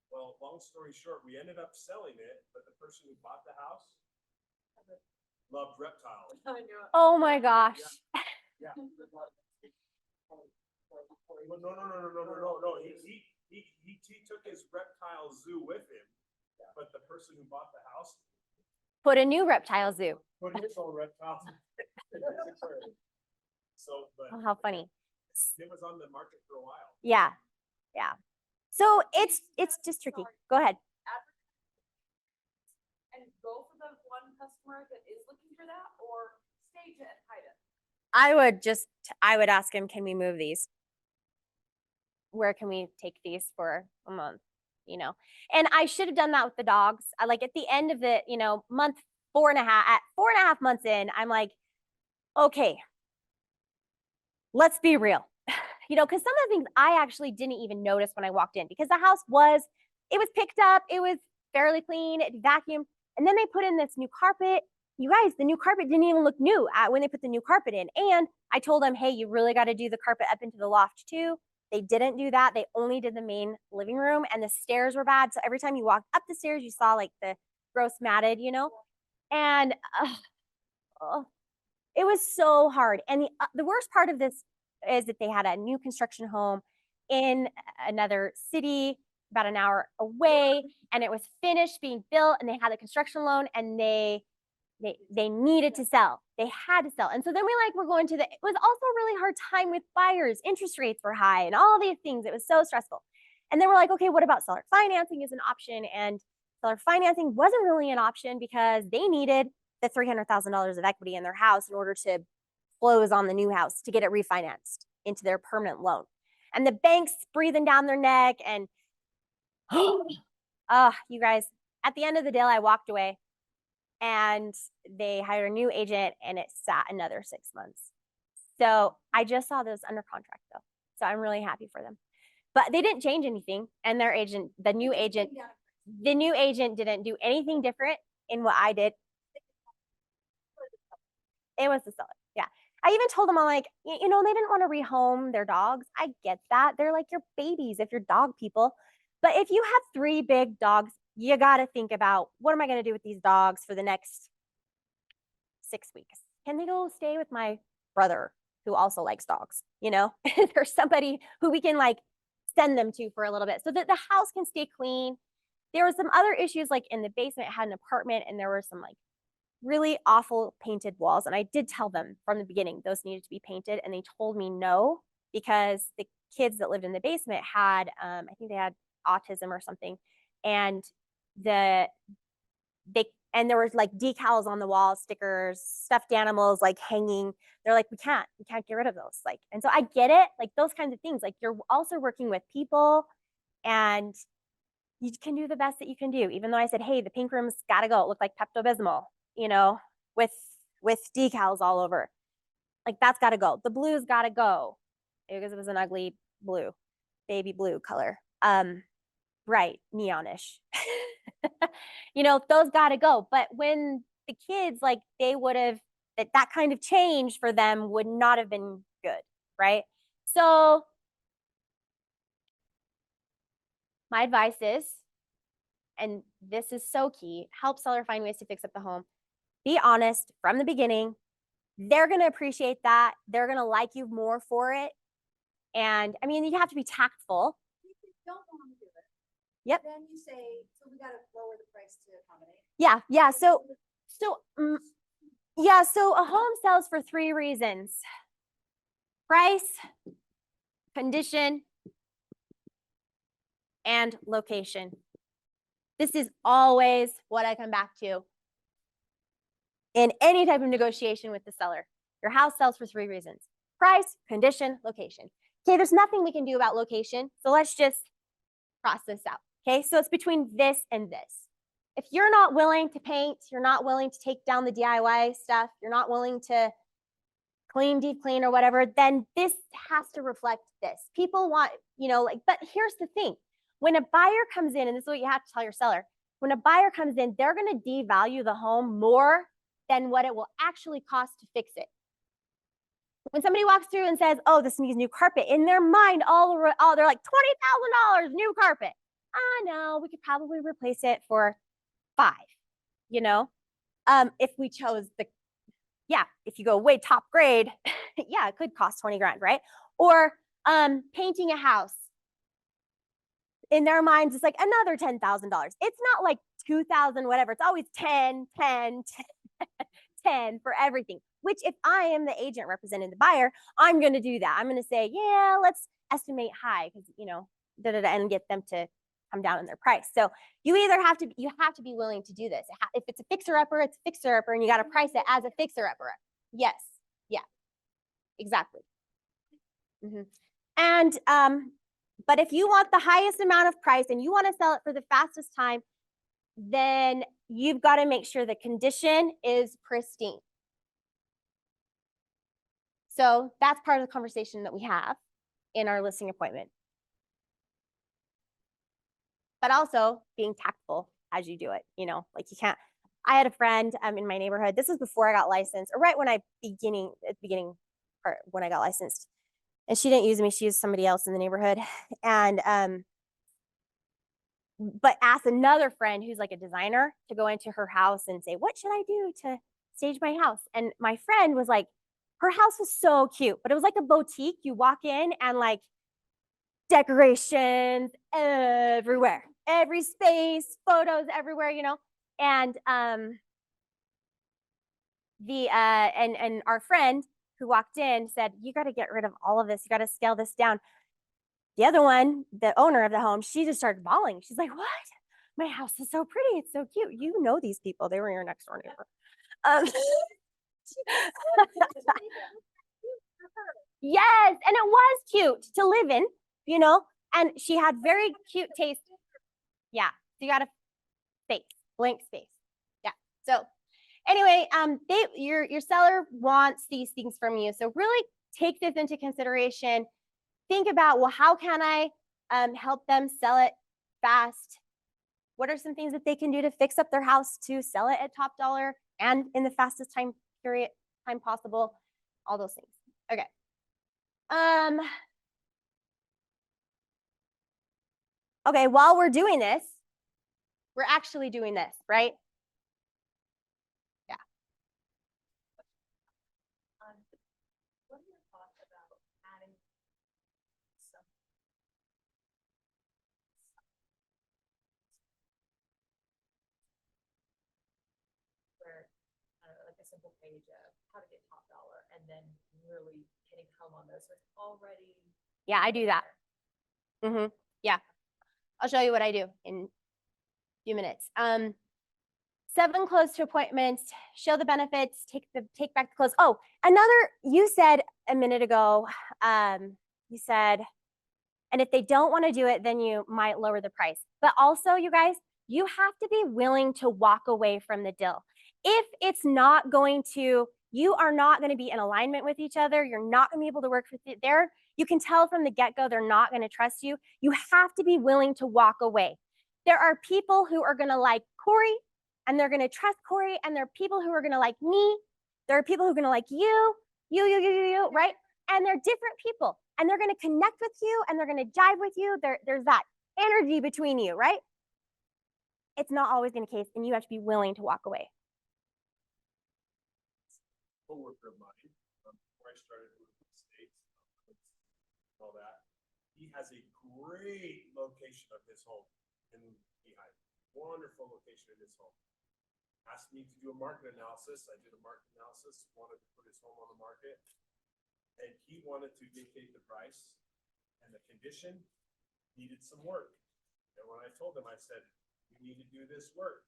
Well, long story short, we ended up selling it, but the person who bought the house loved reptiles.
I knew it.
Oh my gosh.
Yeah. Well, no. He took his reptile zoo with him, but the person who bought the house
Put a new reptile zoo.
put his own reptiles. So, but
Oh, how funny.
it was on the market for a while.
Yeah. Yeah. So it's just tricky. Go ahead.
And go for the one customer that is looking for that, or stage it and hide it.
I would ask him, can we move these? Where can we take these for a month? You know, and I should have done that with the dogs. I like at the end of the, you know, month 4.5, at 4.5 months in, I'm like, okay, let's be real. You know, because some of the things I actually didn't even notice when I walked in, because the house it was picked up, it was fairly clean, it vacuumed, and then they put in this new carpet. You guys, the new carpet didn't even look new when they put the new carpet in. And I told them, hey, you really got to do the carpet up into the loft too. They didn't do that. They only did the main living room, and the stairs were bad. So every time you walked up the stairs, you saw like the gross matted, you know, and it was so hard. And the worst part of this is that they had a new construction home in another city about an hour away, and it was finished being built, and they had a construction loan, and they needed to sell. They had to sell. And so then we're going to it was also a really hard time with buyers. Interest rates were high and all these things. It was so stressful. And then we're like, okay, what about seller financing is an option? And seller financing wasn't really an option because they needed the $300,000 of equity in their house in order to close on the new house to get it refinanced into their permanent loan. And the bank's breathing down their neck. And you guys, at the end of the day, I walked away. And they hired a new agent, and it sat another 6 months. So I just saw those under contract though. So I'm really happy for them. But they didn't change anything. And the new agent didn't do anything different in what I did. It was the seller. Yeah. I even told them, I'm like, you know, they didn't want to rehome their dogs. I get that. They're like your babies if you're dog people. But if you have 3 big dogs, you got to think about, what am I going to do with these dogs for the next 6 weeks? Can they go stay with my brother who also likes dogs? You know, there's somebody who we can like send them to for a little bit so that the house can stay clean. There were some other issues, like in the basement, it had an apartment and there were some like really awful painted walls. And I did tell them from the beginning those needed to be painted. And they told me no, because the kids that lived in the basement had, I think they had autism or something. And there was like decals on the wall, stickers, stuffed animals like hanging. They're like, we can't get rid of those. Like, and so I get it, like those kinds of things. Like, you're also working with people and you can do the best that you can do. Even though I said, hey, the pink room's gotta go. It looked like Pepto-Bismol, you know, with decals all over. Like, that's gotta go. The blue's gotta go because it was an ugly blue, baby blue color. Bright, neonish. You know, those gotta go. But when the kids, like, they would have, that kind of change for them would not have been good, right? So my advice is, and this is so key, help seller find ways to fix up the home. Be honest from the beginning. They're going to appreciate that. They're going to like you more for it. And I mean, you have to be tactful.
If you don't want to do it.
Yep.
Then you say, so we gotta lower the price to accommodate.
Yeah. So a home sells for 3 reasons: price, condition, and location. This is always what I come back to in any type of negotiation with the seller. Your house sells for 3 reasons: price, condition, location. Okay, there's nothing we can do about location, so let's just cross this out. Okay, so it's between this and this. If you're not willing to paint, you're not willing to take down the DIY stuff, you're not willing to clean, deep clean, or whatever, then this has to reflect this. People want, you know, like, but here's the thing. When a buyer comes in, and this is what you have to tell your seller, when a buyer comes in, they're going to devalue the home more than what it will actually cost to fix it. When somebody walks through and says, oh, this needs new carpet, in their mind, they're like, $20,000 new carpet. No, we could probably replace it for 5, you know? If we chose if you go way top grade, yeah, it could cost 20 grand, right? Or painting a house. In their minds, it's like another $10,000. It's not like 2,000, whatever. It's always 10, 10, 10 for everything, which if I am the agent representing the buyer, I'm going to do that. I'm going to say, yeah, let's estimate high because, you know, and get them to come down in their price. So you either have to be willing to do this. If it's a fixer-upper, it's a fixer-upper, and you got to price it as a fixer-upper. Yes. Yeah, exactly. And, but if you want the highest amount of price and you want to sell it for the fastest time, then you've got to make sure the condition is pristine. So that's part of the conversation that we have in our listing appointment. But also being tactful as you do it, you know, like you can't. I had a friend in my neighborhood. This was before I got licensed, or right when at the beginning part when I got licensed. And she didn't use me, she used somebody else in the neighborhood. And but asked another friend who's like a designer to go into her house and say, what should I do to stage my house? And my friend was like, her house was so cute, but it was like a boutique. You walk in and like decorations everywhere, every space, photos everywhere, you know. And and our friend who walked in said, you got to get rid of all of this, you got to scale this down. The other one, the owner of the home, she just started bawling. She's like, what? My house is so pretty, it's so cute. You know these people, they were your next door neighbor. Yes, and it was cute to live in, you know, and she had very cute taste. Yeah, so you got a blank space. Yeah. So anyway, your seller wants these things from you. So really take this into consideration. Think about, well, how can I help them sell it fast? What are some things that they can do to fix up their house to sell it at top dollar and in the fastest time possible? all those things. Okay. Okay, while we're doing this, we're actually doing this, right? Yeah.
What are your thoughts about adding some where, like a simple page of how to get top dollar and then really hitting home on those, so it's already.
Yeah, I do that. Yeah. I'll show you what I do in a few minutes. 7 close to appointments, show the benefits, take back the close. Oh, you said a minute ago, you said, and if they don't want to do it, then you might lower the price. But also, you guys, you have to be willing to walk away from the deal. If it's not going to, you are not going to be in alignment with each other. You're not going to be able to work with it there. You can tell from the get-go, they're not going to trust you. You have to be willing to walk away. There are people who are going to like Corey and they're going to trust Corey, and there are people who are going to like me. There are people who are going to like you, right? And they're different people, and they're going to connect with you, and they're going to jive with you. There's that energy between you, right? It's not always going to be the case, and you have to be willing to walk away.
Coworker of mine, before I started moving to the States, all that, he has a great location of his home in Lehigh. Wonderful location in his home. Asked me to do a market analysis. I did a market analysis, wanted to put his home on the market, and he wanted to dictate the price, and the condition needed some work. And when I told him, I said, you need to do this work.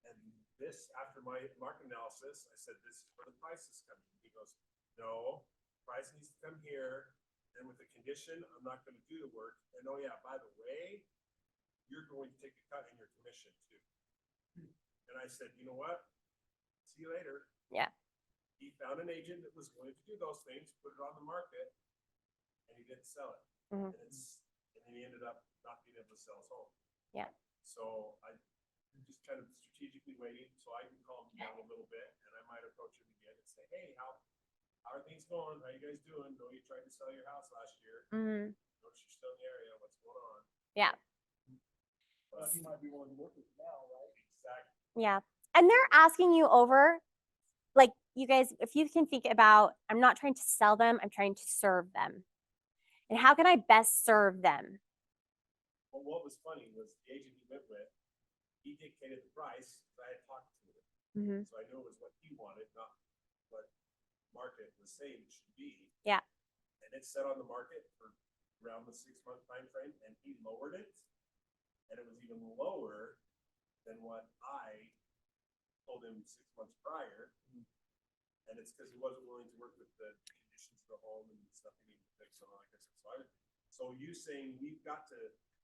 And this, after my market analysis, I said, this is where the price is coming. He goes, no, price needs to come here. And with the condition, I'm not going to do the work. And oh yeah, by the way, you're going to take a cut in your commission too. And I said, you know what? See you later.
Yeah.
He found an agent that was willing to do those things, put it on the market, and he didn't sell it.
Mhm.
And then he ended up not being able to sell his home.
Yeah.
So I'm just kind of strategically waiting so I can calm him down a little bit, and I might approach him again and say, hey, how are things going? How you guys doing? Know you tried to sell your house last year. Notice you're still in the area. What's going on?
Yeah.
Well, he might be willing to work with you now, right?
Exactly.
Yeah. And they're asking you over, like, you guys, if you can think about, I'm not trying to sell them, I'm trying to serve them. And how can I best serve them?
Well, what was funny was the agent he went with, he dictated the price because I had talked to him. So I knew it was what he wanted, not what market was saying it should be.
Yeah.
And it's set on the market for around the 6-month time frame, and he lowered it. And it was even lower than what I told him 6 months prior. And it's because he wasn't willing to work with the conditions of the home and stuff he needed to fix and all that kind of stuff. So you saying we've got to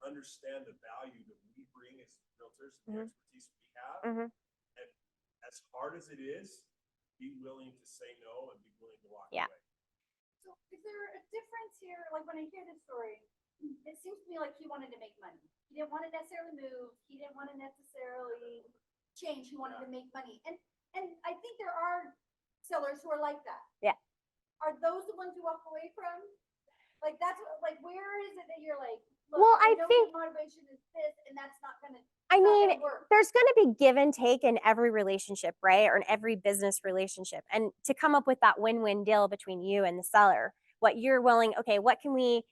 understand the value that we bring as realtors, the expertise we have, and as hard as it is, be willing to say no and be willing to walk away.
So is there a difference here? Like when I hear this story, it seems to me like he wanted to make money. He didn't want to necessarily move. He didn't want to necessarily change. He wanted to make money. And I think there are sellers who are like that.
Yeah.
Are those the ones you walk away from? Like that's like, where is it that you're like, look,
Well, I
know
think-
my motivation is this, and that's not gonna.
I
it's not
mean,
gonna work.
there's going to be give and take in every relationship, right? Or in every business relationship. And to come up with that win-win deal between you and the seller, what you're willing, okay, what can we,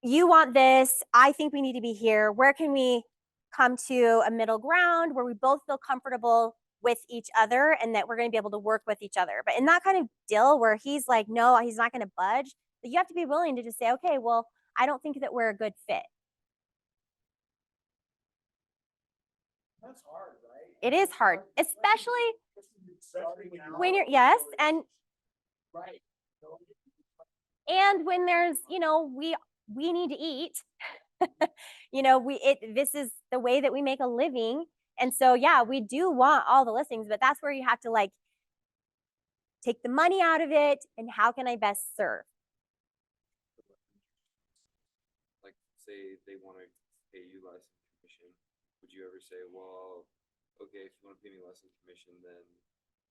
you want this, I think we need to be here. Where can we come to a middle ground where we both feel comfortable with each other and that we're going to be able to work with each other? But in that kind of deal where he's like, no, he's not going to budge, but you have to be willing to just say, okay, well, I don't think that we're a good fit.
That's hard, right?
It is hard, especially
now.
when you're, yes, and
Right.
and when there's, you know, we need to eat. You know, this is the way that we make a living. And so yeah, we do want all the listings, but that's where you have to like take the money out of it and how can I best serve?
Like, say they want to pay you less in commission, would you ever say, well, okay, if you want to pay me less in commission, then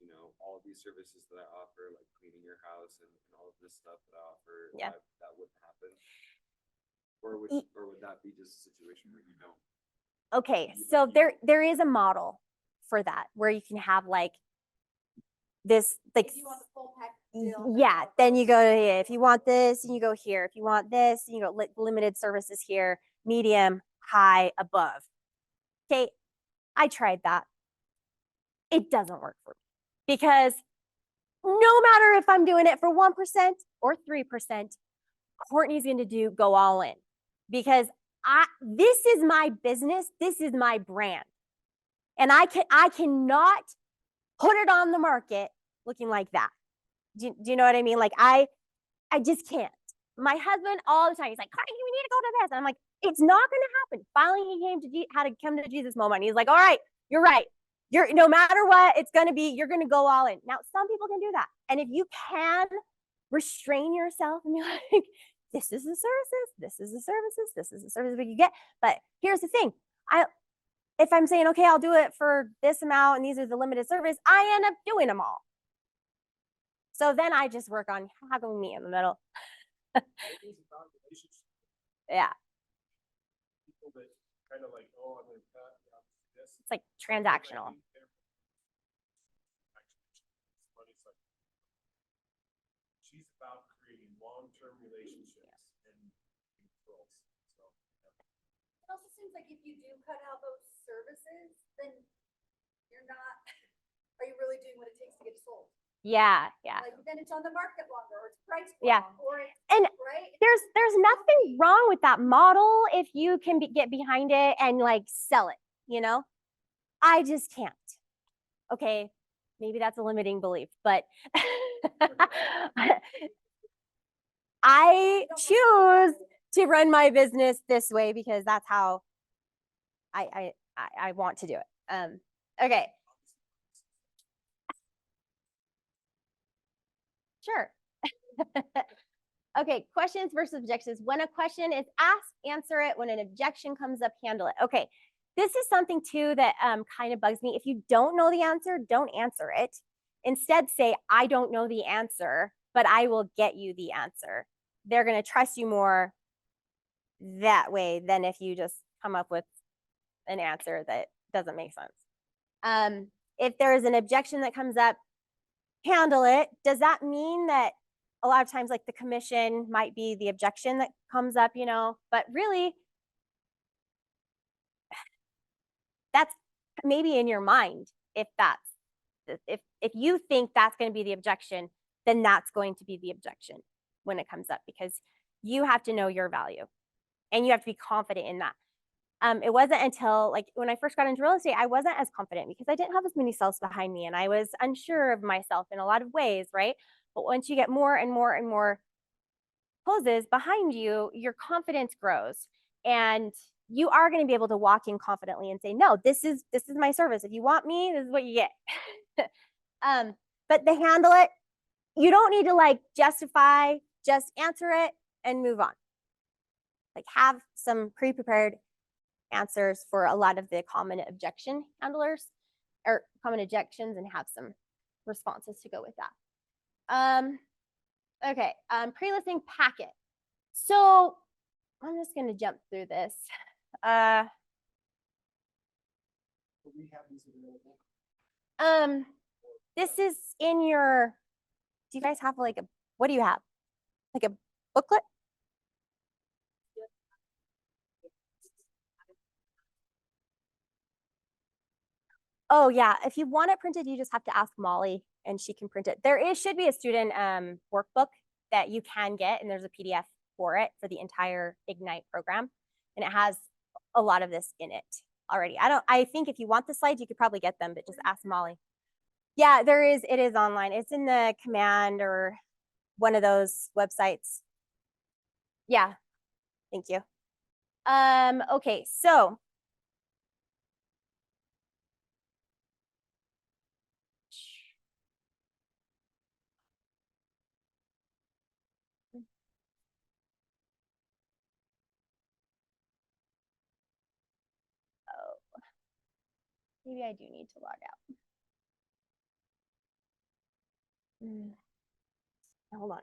you know, all of these services that I offer, like cleaning your house and all of this stuff that I offer,
Yeah.
that wouldn't happen? Or would that be just a situation where you don't?
Okay,
You
so
don't-
there is a model for that where you can have like this, like,
If you want the full package deal.
yeah, then you go to here. If you want this, you go here. If you want this, you go limited services here, medium, high, above. Okay, I tried that. It doesn't work for me because no matter if I'm doing it for 1% or 3%, Courtney's going to go all in because this is my business. This is my brand. And I cannot put it on the market looking like that. Do you know what I mean? Like I just can't. My husband all the time, he's like, Courtney, we need to go to this. And I'm like, it's not going to happen. Finally, he had to come to Jesus moment. He's like, all right, you're right. No matter what it's going to be, you're going to go all in. Now, some people can do that. And if you can restrain yourself and be like, this is the services, this is the services, this is the service that you get. But here's the thing. If I'm saying, okay, I'll do it for this amount and these are the limited service, I end up doing them all. So then I just work on how can we meet in the middle.
It's about relationships.
Yeah,
People that kind of like, oh, I'm gonna cut this.
it's like transactional.
She's about creating long-term relationships and growth. So,
It also seems like if you do cut out those services, then you're not, are you really doing what it takes to get it sold?
Yeah, yeah.
Like, then it's on the market longer, or it's priced
Yeah.
wrong, or it's,
And
right?
there's nothing wrong with that model if you can get behind it and like sell it, you know? I just can't. Okay, maybe that's a limiting belief, but I choose to run my business this way because that's how I want to do it. Okay. Sure. Okay, questions versus objections. When a question is asked, answer it. When an objection comes up, handle it. Okay, this is something too that kind of bugs me. If you don't know the answer, don't answer it. Instead, say, I don't know the answer, but I will get you the answer. They're going to trust you more that way than if you just come up with an answer that doesn't make sense. If there is an objection that comes up, handle it. Does that mean that a lot of times like the commission might be the objection that comes up, you know, but really that's maybe in your mind. If you think that's going to be the objection, then that's going to be the objection when it comes up because you have to know your value and you have to be confident in that. It wasn't until like when I first got into real estate, I wasn't as confident because I didn't have as many sales behind me and I was unsure of myself in a lot of ways, right? But once you get more and more and more closes behind you, your confidence grows and you are going to be able to walk in confidently and say, no, this is my service. If you want me, this is what you get. But to handle it, you don't need to like justify, just answer it and move on. Like have some pre-prepared answers for a lot of the common objection handlers or common objections and have some responses to go with that. Okay, pre-listing packet. So I'm just going to jump through this.
But we have these available.
This is in your, do you guys have like what do you have? Like a booklet? Oh yeah, if you want it printed, you just have to ask Molly and she can print it. Should be a student workbook that you can get and there's a PDF for it for the entire Ignite program. And it has a lot of this in it already. I think if you want the slides, you could probably get them, but just ask Molly. Yeah, it is online. It's in the command or one of those websites. Yeah, thank you. Okay, so maybe I do need to log out. Hold on.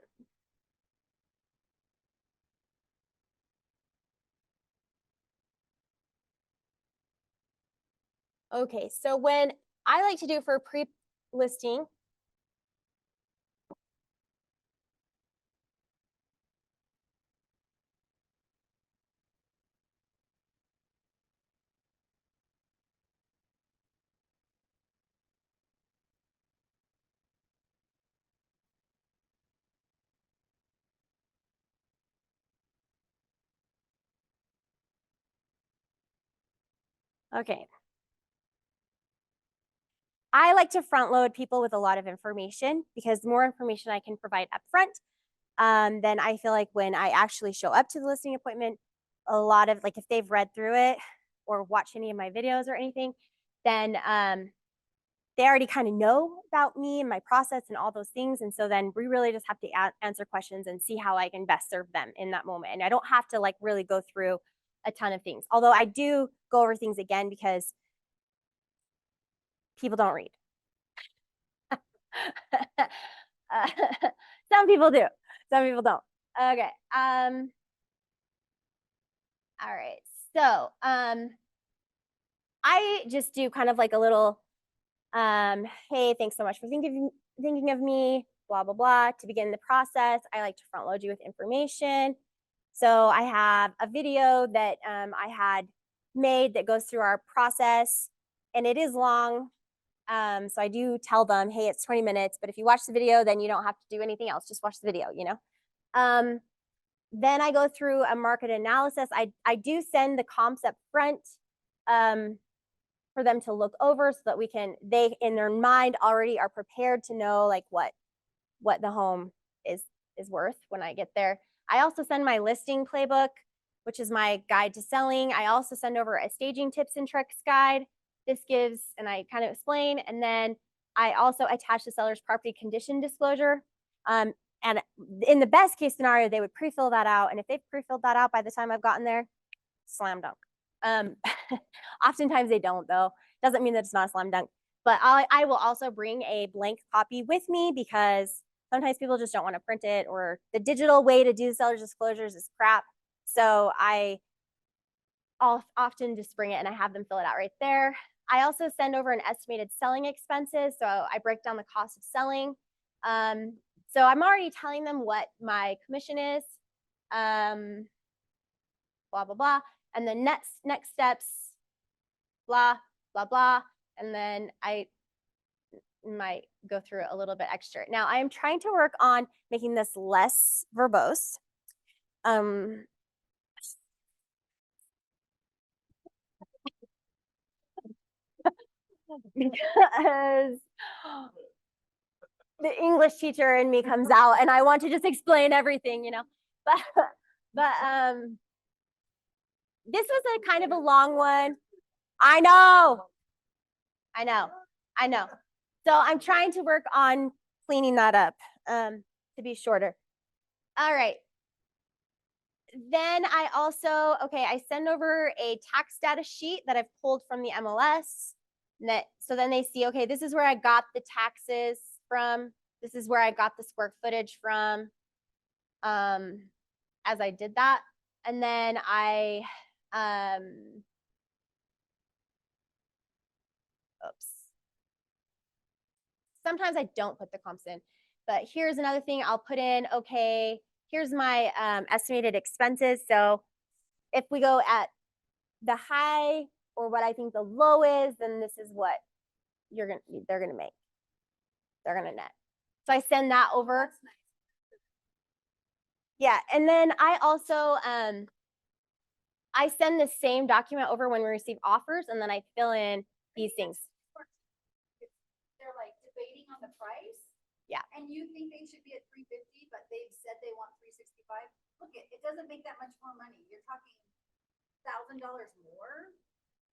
Okay, so when I like to do for pre-listing, okay. I like to front load people with a lot of information because the more information I can provide up front, then I feel like when I actually show up to the listing appointment, a lot of like if they've read through it or watched any of my videos or anything, then they already kind of know about me and my process and all those things. And so then we really just have to answer questions and see how I can best serve them in that moment. And I don't have to like really go through a ton of things. Although I do go over things again because people don't read. Some people do, some people don't. Okay. All right. So I just do kind of like a little hey, thanks so much for thinking of me, blah blah blah. To begin the process, I like to front load you with information. So I have a video that I had made that goes through our process, and it is long. So I do tell them, hey, it's 20 minutes, but if you watch the video, then you don't have to do anything else. Just watch the video, you know? Then I go through a market analysis. I do send the comps up front for them to look over so that they in their mind already are prepared to know like what the home is worth when I get there. I also send my listing playbook, which is my guide to selling. I also send over a staging tips and tricks guide. This gives, and I kind of explain, and then I also attach the seller's property condition disclosure. And in the best case scenario, they would pre-fill that out. And if they've pre-filled that out by the time I've gotten there, slam dunk. Oftentimes they don't though. Doesn't mean that it's not a slam dunk. But I will also bring a blank copy with me because sometimes people just don't want to print it, or the digital way to do the seller's disclosures is crap. So I'll often just bring it and I have them fill it out right there. I also send over an estimated selling expenses. So I break down the cost of selling. So I'm already telling them what my commission is, blah, blah, blah. And then next steps, blah, blah, blah. And then I might go through a little bit extra. Now I am trying to work on making this less verbose. Because the English teacher in me comes out and I want to just explain everything, you know. But this was a kind of a long one. I know. So I'm trying to work on cleaning that up to be shorter. All right. Then I also, I send over a tax data sheet that I've pulled from the MLS. So then they see, okay, this is where I got the taxes from. This is where I got the square footage from as I did that. And then I, oops. Sometimes I don't put the comps in, but here's another thing I'll put in, okay, here's my estimated expenses. So if we go at the high or what I think the low is, then this is what they're gonna make. They're gonna net. So I send that over. Yeah, and then I also I send the same document over when we receive offers, and then I fill in these things.
They're like debating on the price.
Yeah.
And you think they should be at 350, but they've said they want 365. Look, it doesn't make that much more money. You're talking $1,000 more,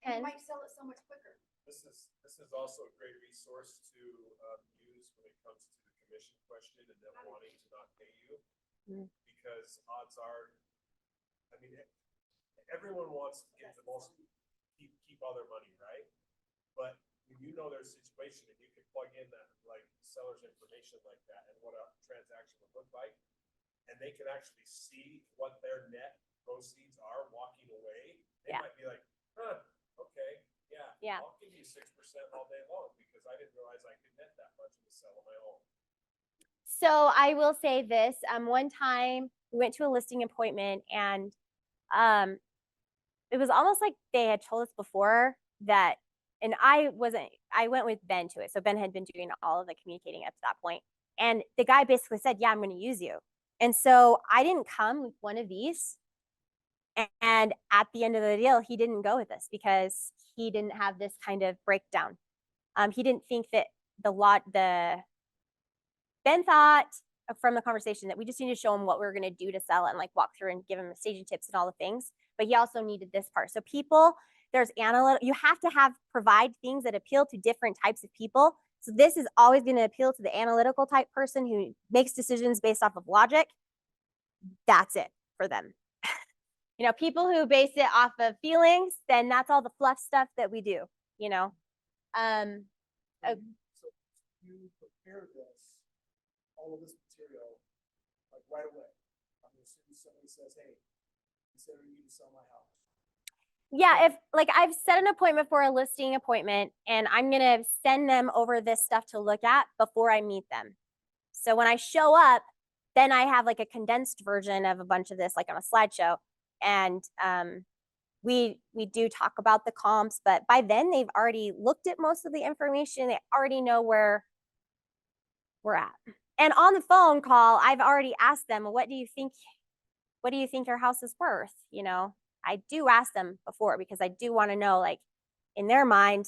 and you might sell it so much quicker.
This is also a great resource to use when it comes to the commission question and them wanting to not pay you. Because odds are, I mean, everyone wants to get the most, keep all their money, right? But when you know their situation and you can plug in that, like, seller's information like that and what a transaction would look like, and they can actually see what their net proceeds are walking away, they
Yeah.
might be like, huh, okay, yeah.
Yeah.
I'll give you 6% all day long because I didn't realize I could net that much to sell on my own.
So I will say this, one time we went to a listing appointment and it was almost like they had told us before that, and I went with Ben to it. So Ben had been doing all of the communicating up to that point. And the guy basically said, yeah, I'm going to use you. And so I didn't come with one of these. And at the end of the deal, he didn't go with us because he didn't have this kind of breakdown. He didn't think that Ben thought from the conversation that we just need to show him what we were going to do to sell it and like walk through and give him the staging tips and all the things. But he also needed this part. So people, there's analytical, you have to provide things that appeal to different types of people. So this is always going to appeal to the analytical type person who makes decisions based off of logic. That's it for them. You know, people who base it off of feelings, then that's all the fluff stuff that we do, you know.
So you prepare this, all of this material, like right away. I mean, as soon as somebody says, hey, consider you to sell my house.
Yeah, if like I've set an appointment for a listing appointment and I'm going to send them over this stuff to look at before I meet them. So when I show up, then I have like a condensed version of a bunch of this, like on a slideshow. And we do talk about the comps, but by then they've already looked at most of the information. They already know where we're at. And on the phone call, I've already asked them, what do you think your house is worth? You know, I do ask them before because I do want to know, like, in their mind,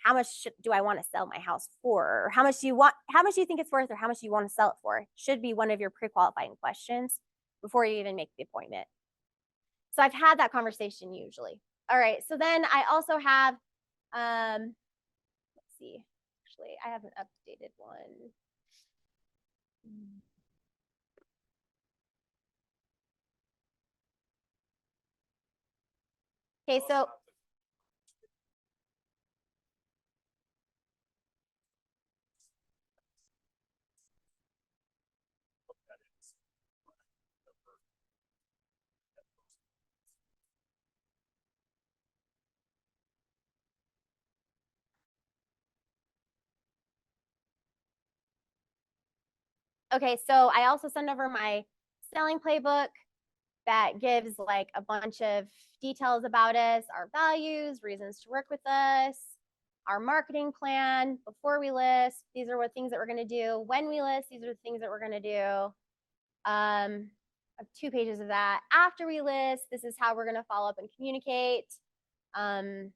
how much do I want to sell my house for? Or how much do you think it's worth, or how much do you want to sell it for? Should be one of your pre-qualifying questions before you even make the appointment. So I've had that conversation usually. All right. So then I also have, let's see, actually, I have an updated one. Okay, so okay, so I also send over my selling playbook that gives like a bunch of details about us, our values, reasons to work with us, our marketing plan before we list. These are what things that we're going to do when we list. These are the things that we're going to do. I have 2 pages of that. After we list, this is how we're going to follow up and communicate. And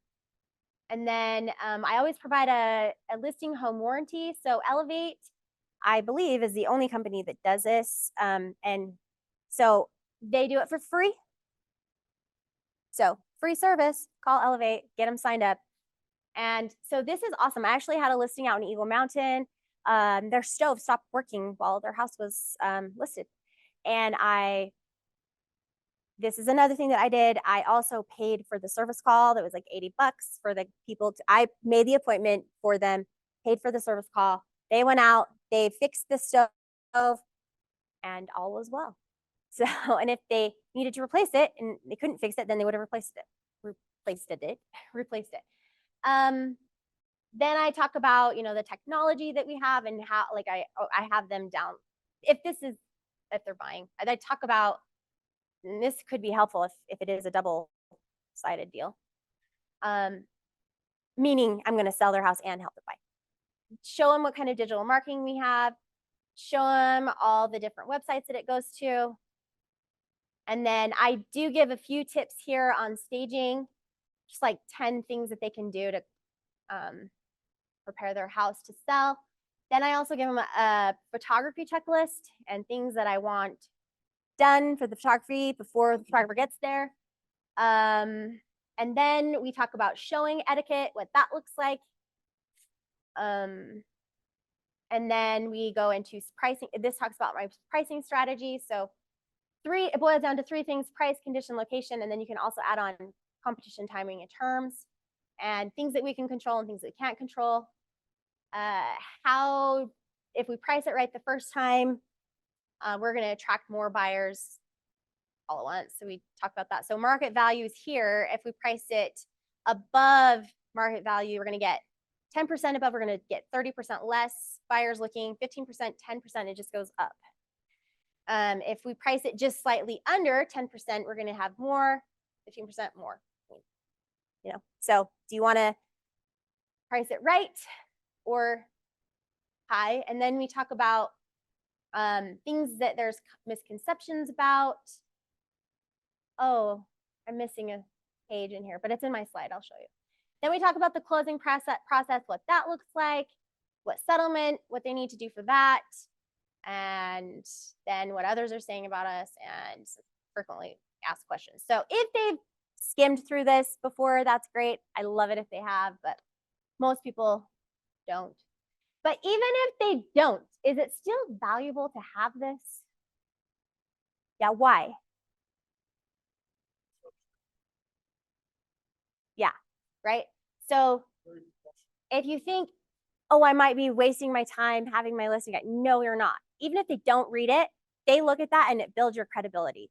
then I always provide a listing home warranty. So Elevate, I believe, is the only company that does this. And so they do it for free. So free service, call Elevate, get them signed up. And so this is awesome. I actually had a listing out in Eagle Mountain. Their stove stopped working while their house was listed. And this is another thing that I did. I also paid for the service call. That was like $80 for the people. I made the appointment for them, paid for the service call. They went out, they fixed the stove, and all was well. So, and if they needed to replace it and they couldn't fix it, then they would have replaced it. Then I talk about, you know, the technology that we have and how, like, I have them down. If they're buying, I talk about, and this could be helpful if it is a double-sided deal. Meaning I'm going to sell their house and help them buy. Show them what kind of digital marketing we have. Show them all the different websites that it goes to. And then I do give a few tips here on staging, just like 10 things that they can do to prepare their house to sell. Then I also give them a photography checklist and things that I want done for the photography before the photographer gets there. And then we talk about showing etiquette, what that looks like. And then we go into pricing. This talks about my pricing strategy. So it boils down to 3 things: price, condition, location, and then you can also add on competition, timing, and terms. and things that we can control and things that we can't control. How, if we price it right the first time, we're going to attract more buyers all at once. So we talk about that. So market value is here. If we price it above market value, we're going to get 10% above, we're going to get 30% less buyers looking, 15%, 10%, it just goes up. If we price it just slightly under 10%, we're going to have more, 15% more. You know, so do you want to price it right or high? And then we talk about things that there's misconceptions about. Oh, I'm missing a page in here, but it's in my slide. I'll show you. Then we talk about the closing process, what that looks like, what settlement, what they need to do for that, and then what others are saying about us and frequently asked questions. So if they've skimmed through this before, that's great. I love it if they have, but most people don't. But even if they don't, is it still valuable to have this? Yeah, why? Yeah, right? So if you think, oh, I might be wasting my time having my listing guide. No, you're not. Even if they don't read it, they look at that and it builds your credibility.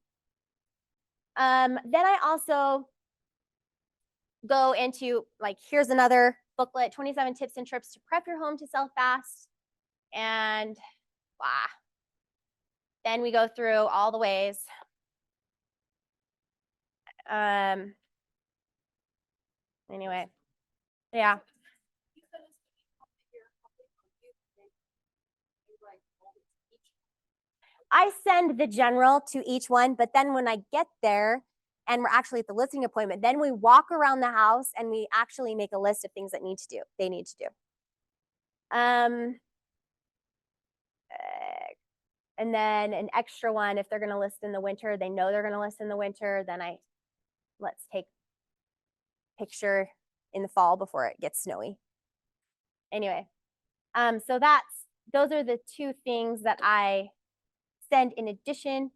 Then I also go into like, here's another booklet, 27 tips and tricks to prep your home to sell fast. And then we go through all the ways. Anyway, yeah. I send the general to each one, but then when I get there and we're actually at the listing appointment, then we walk around the house and we actually make a list of things that they need to do. And then an extra one, if they're going to list in the winter, they know they're going to list in the winter, then let's take a picture in the fall before it gets snowy. Anyway, so those are the two things that I send in addition.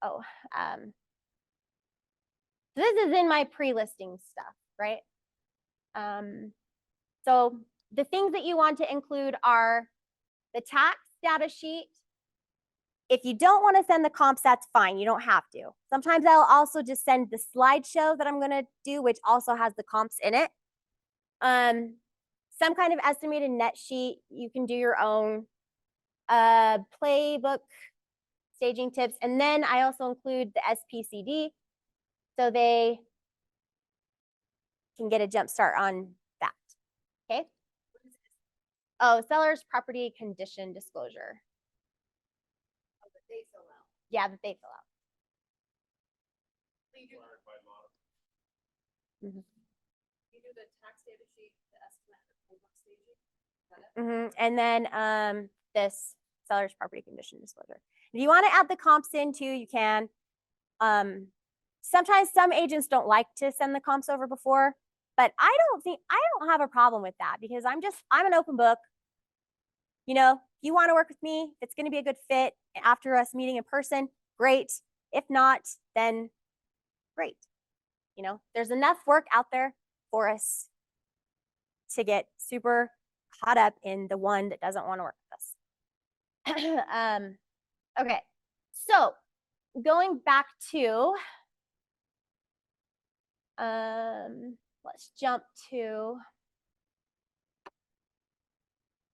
Oh, so this is in my pre-listing stuff, right? So the things that you want to include are the tax data sheet. If you don't want to send the comps, that's fine. You don't have to. Sometimes I'll also just send the slideshow that I'm going to do, which also has the comps in it. Some kind of estimated net sheet. You can do your own playbook, staging tips. And then I also include the SPCD, so they can get a jump start on that. Okay. Oh, seller's property condition disclosure.
Oh, that they fill out.
Yeah, that they fill out.
So you do,
Required by law.
you do the tax data sheet, the estimate, the playbook staging. Is that it?
And then this seller's property condition disclosure. If you want to add the comps in too, you can. Sometimes some agents don't like to send the comps over before, but I don't have a problem with that because I'm an open book. You know, if you want to work with me, if it's going to be a good fit after us meeting in person, great. If not, then great. You know, there's enough work out there for us to get super caught up in the one that doesn't want to work with us. Okay, so going back to, let's jump to,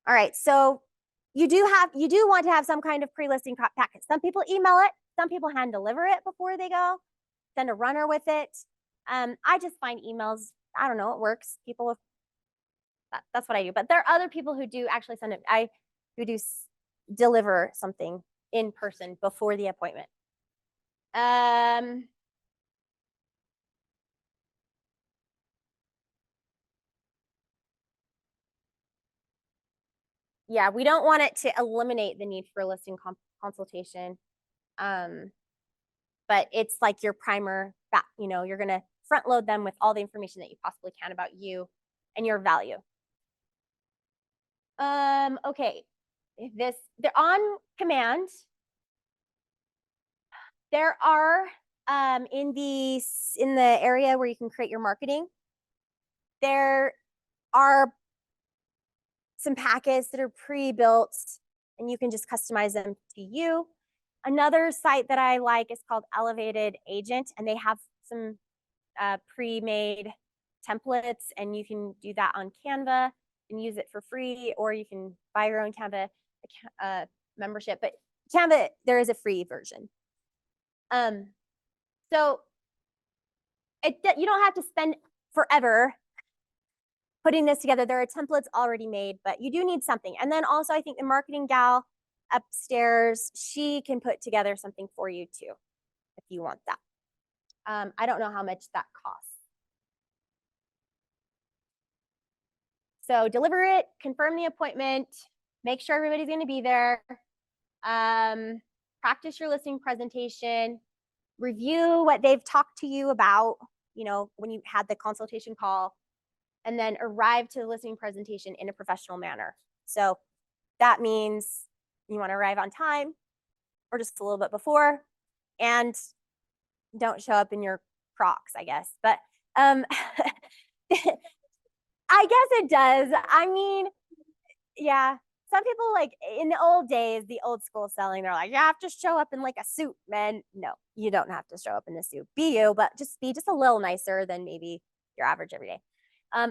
all right, so you do want to have some kind of pre-listing packet. Some people email it, some people hand deliver it before they go, send a runner with it. I just find emails, I don't know, it works. People, that's what I do. But there are other people who do actually send it, who do deliver something in person before the appointment. Yeah, we don't want it to eliminate the need for a listing consultation. But it's like your primer, you know, you're gonna front load them with all the information that you possibly can about you and your value. Okay, they're on command. There are in the area where you can create your marketing, there are some packets that are pre-built and you can just customize them to you. Another site that I like is called Elevated Agent, and they have some pre-made templates, and you can do that on Canva and use it for free, or you can buy your own Canva membership. But Canva, there is a free version. So you don't have to spend forever putting this together. There are templates already made, but you do need something. And then also, I think the marketing gal upstairs, she can put together something for you too, if you want that. I don't know how much that costs. So deliver it, confirm the appointment, make sure everybody's going to be there. Practice your listing presentation, review what they've talked to you about, when you had the consultation call, and then arrive to the listing presentation in a professional manner. So that means you want to arrive on time or just a little bit before, and don't show up in your Crocs, I guess. But I guess it does. I mean, yeah. Some people, like in the old days, the old school selling, they're like, you have to show up in like a suit, man. No, you don't have to show up in a suit. Be you, but just be just a little nicer than maybe your average every day.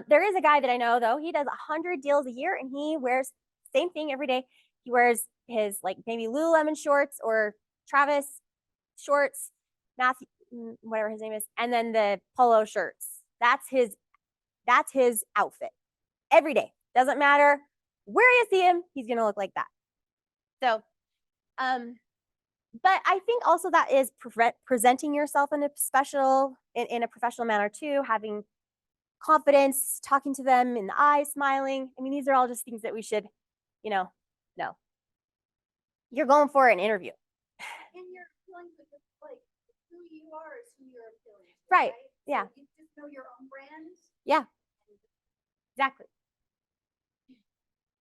There is a guy that I know, though. He does 100 deals a year, and he wears same thing every day. He wears his like maybe Lululemon shorts or Travis shorts, Matthew, whatever his name is, and then the polo shirts. That's his outfit every day. Doesn't matter where you see him, he's gonna look like that. So, but I think also that is presenting yourself in a professional manner too, having confidence, talking to them in the eye, smiling. I mean, these are all just things that we should, know. You're going for an interview.
And you're appealing to just like who you are is who you're appealing to.
Right.
So
Yeah.
you just know your own brand.
Yeah. Exactly.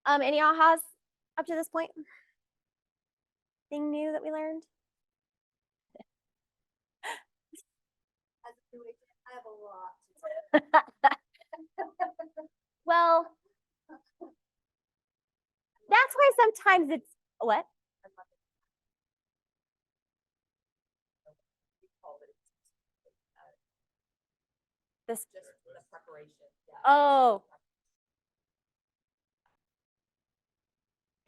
Any ahas up to this point? Thing new that we learned?
As a new agent, I have a lot to say.
Well, that's why sometimes it's what? This
Just the preparation. Yeah.
Oh,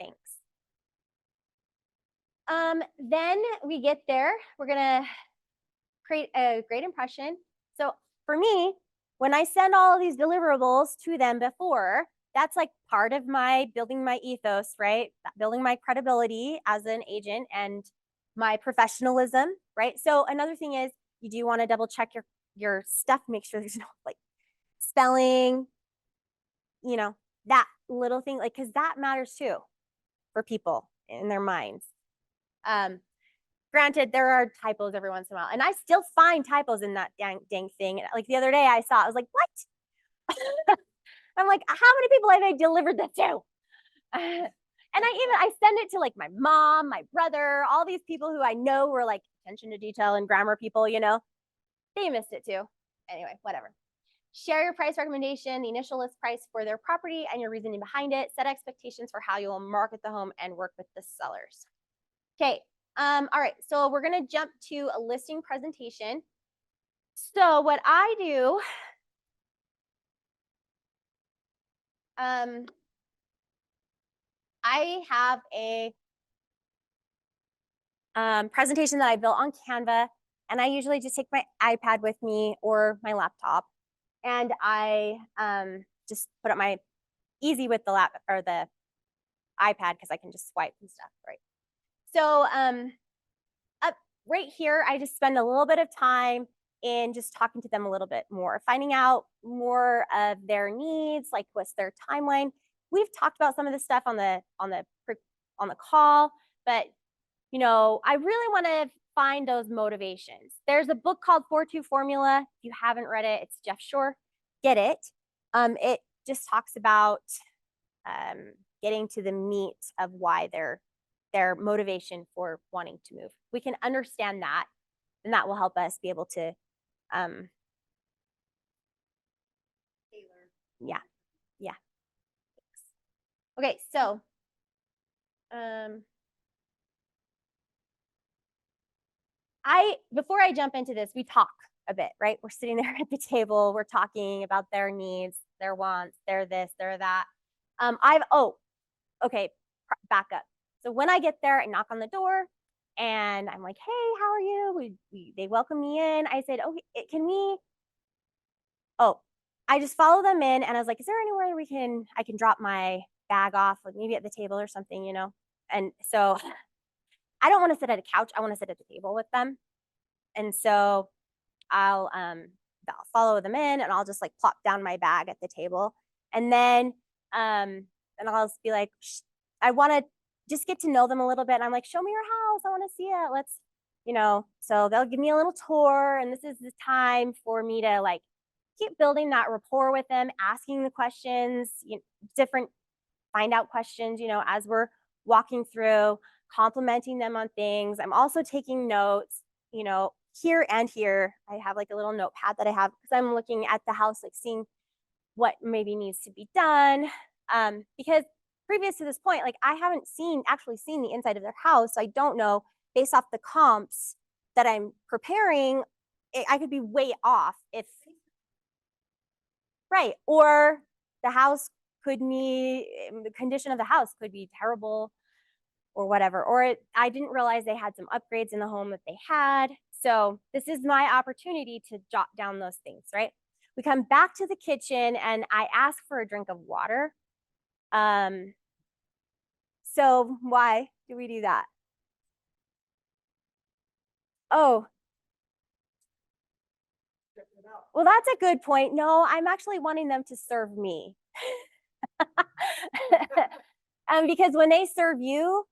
thanks. Then we get there, we're gonna create a great impression. So for me, when I send all of these deliverables to them before, that's like part of my building my ethos, right? Building my credibility as an agent and my professionalism, right? So another thing is you do want to double check your stuff, make sure there's no like spelling, that little thing, like, because that matters too for people in their minds. Granted, there are typos every once in a while, and I still find typos in that dang thing. Like the other day I saw, I was like, what? I'm like, how many people have I delivered this to? And I send it to like my mom, my brother, all these people who I know were like attention to detail and grammar people, they missed it too. Anyway, whatever. Share your price recommendation, the initial list price for their property and your reasoning behind it. Set expectations for how you will market the home and work with the sellers. Okay. All right. So we're going to jump to a listing presentation. So what I do, I have a presentation that I built on Canva, and I usually just take my iPad with me or my laptop, and I just put up my easy with the the iPad because I can just swipe and stuff, right? So up right here, I just spend a little bit of time in just talking to them a little bit more, finding out more of their needs, like what's their timeline. We've talked about some of this stuff on the call, but I really want to find those motivations. There's a book called 4-2 Formula. If you haven't read it, it's Jeff Shore. Get it. It just talks about getting to the meat of why their motivation for wanting to move. We can understand that, and that will help us be able to,
Taylor.
yeah. Okay, so, before I jump into this, we talk a bit, right? We're sitting there at the table, we're talking about their needs, their wants, their this, their that. Okay, back up. So when I get there, I knock on the door and I'm like, hey, how are you? They welcome me in. I said, okay, I just follow them in and I was like, is there anywhere I can drop my bag off, like maybe at the table or something, you know? And so I don't want to sit at a couch. I want to sit at the table with them. And so I'll follow them in and I'll just like plop down my bag at the table. And then I'll just be like, I want to just get to know them a little bit. And I'm like, show me your house. I want to see it. Let's, so they'll give me a little tour. And this is the time for me to like keep building that rapport with them, asking the questions, different find out questions, as we're walking through, complimenting them on things. I'm also taking notes, here and here. I have like a little notepad that I have because I'm looking at the house, like seeing what maybe needs to be done. Because previous to this point, like I haven't actually seen the inside of their house. So I don't know, based off the comps that I'm preparing, I could be way off if, right. Or the house the condition of the house could be terrible or whatever. Or I didn't realize they had some upgrades in the home that they had. So this is my opportunity to jot down those things, right? We come back to the kitchen and I ask for a drink of water. So why do we do that? Oh, well, that's a good point. No, I'm actually wanting them to serve me. Because when they serve you,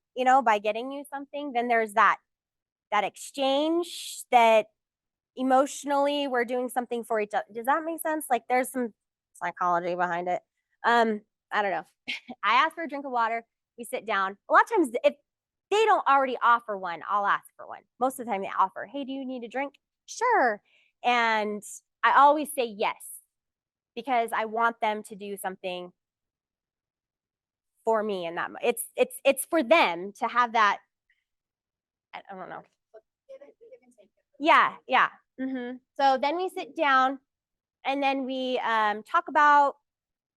by getting you something, then there's that exchange that emotionally we're doing something for each other. Does that make sense? Like there's some psychology behind it. I don't know. I ask for a drink of water. We sit down. A lot of times if they don't already offer one, I'll ask for one. Most of the time they offer, hey, do you need a drink? Sure. And I always say yes, because I want them to do something for me. And that it's for them to have that. I don't know. Yeah. So then we sit down and then we talk about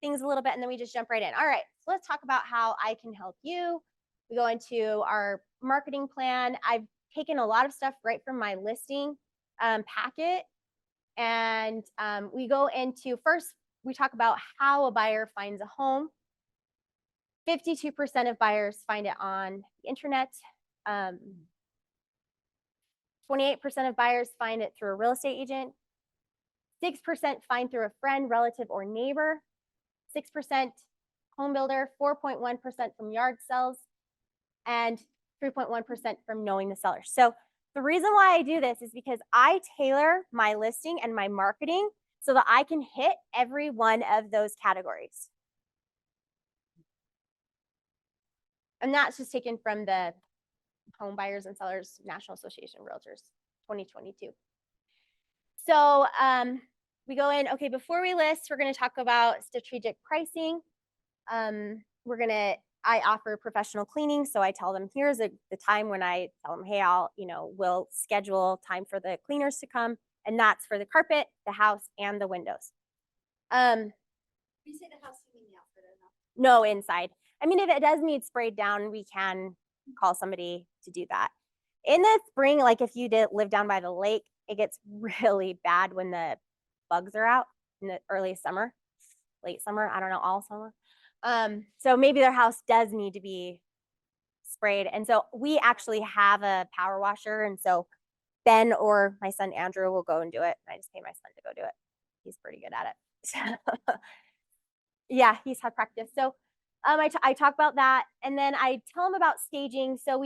things a little bit and then we just jump right in. All right, so let's talk about how I can help you. We go into our marketing plan. I've taken a lot of stuff right from my listing packet. And we go into, first, we talk about how a buyer finds a home. 52% of buyers find it on the internet. 28% of buyers find it through a real estate agent. 6% find through a friend, relative, or neighbor. 6% home builder, 4.1% from yard sales, and 3.1% from knowing the seller. So the reason why I do this is because I tailor my listing and my marketing so that I can hit every one of those categories. And that's just taken from the Home Buyers and Sellers National Association of Realtors 2022. So we go in, okay, before we list, we're going to talk about strategic pricing. I offer professional cleaning. So I tell them, here's the time when I tell them, hey, we'll schedule time for the cleaners to come. And that's for the carpet, the house, and the windows.
You say the house, you mean the outfit or not?
No, inside. I mean, if it does need sprayed down, we can call somebody to do that. In the spring, like if you live down by the lake, it gets really bad when the bugs are out in the early summer, late summer, I don't know, all summer. So maybe their house does need to be sprayed. And so we actually have a power washer. And so Ben or my son Andrew will go and do it. I just pay my son to go do it. He's pretty good at it. Yeah, he's had practice. So I talk about that. And then I tell him about staging. So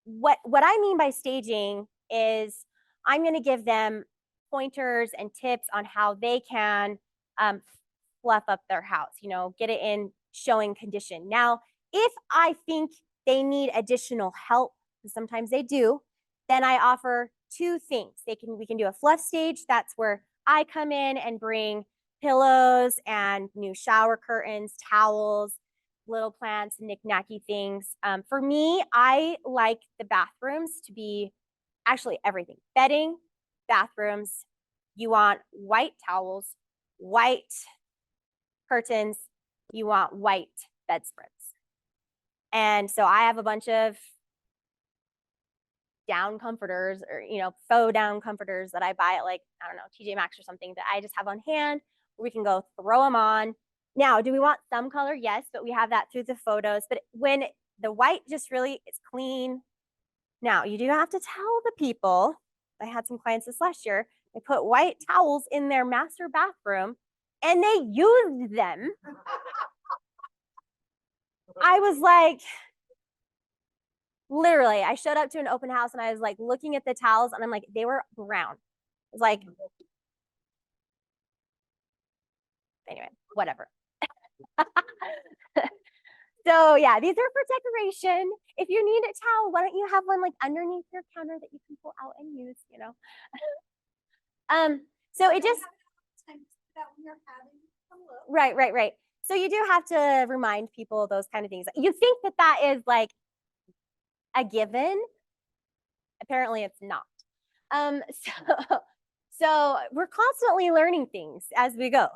what I mean by staging is I'm going to give them pointers and tips on how they can fluff up their house, get it in showing condition. Now, if I think they need additional help, because sometimes they do, then I offer two things. We can do a fluff stage. That's where I come in and bring pillows and new shower curtains, towels, little plants, knick-knacky things. For me, I like the bathrooms to be actually everything. Bedding, bathrooms. You want white towels, white curtains, you want white bedspreads. And so I have a bunch of down comforters or, faux down comforters that I buy at like, I don't know, TJ Maxx or something that I just have on hand. We can go throw them on. Now, do we want some color? Yes, but we have that through the photos. But when the white just really is clean. Now, you do have to tell the people, I had some clients this last year, they put white towels in their master bathroom and they used them. I was like, literally, I showed up to an open house and I was like looking at the towels and I'm like, they were brown. I was like, anyway, whatever. So yeah, these are for decoration. If you need a towel, why don't you have one like underneath your counter that you can pull out and use, So it just, right. So you do have to remind people those kind of things. You think that that is like a given. Apparently it's not. So we're constantly learning things as we go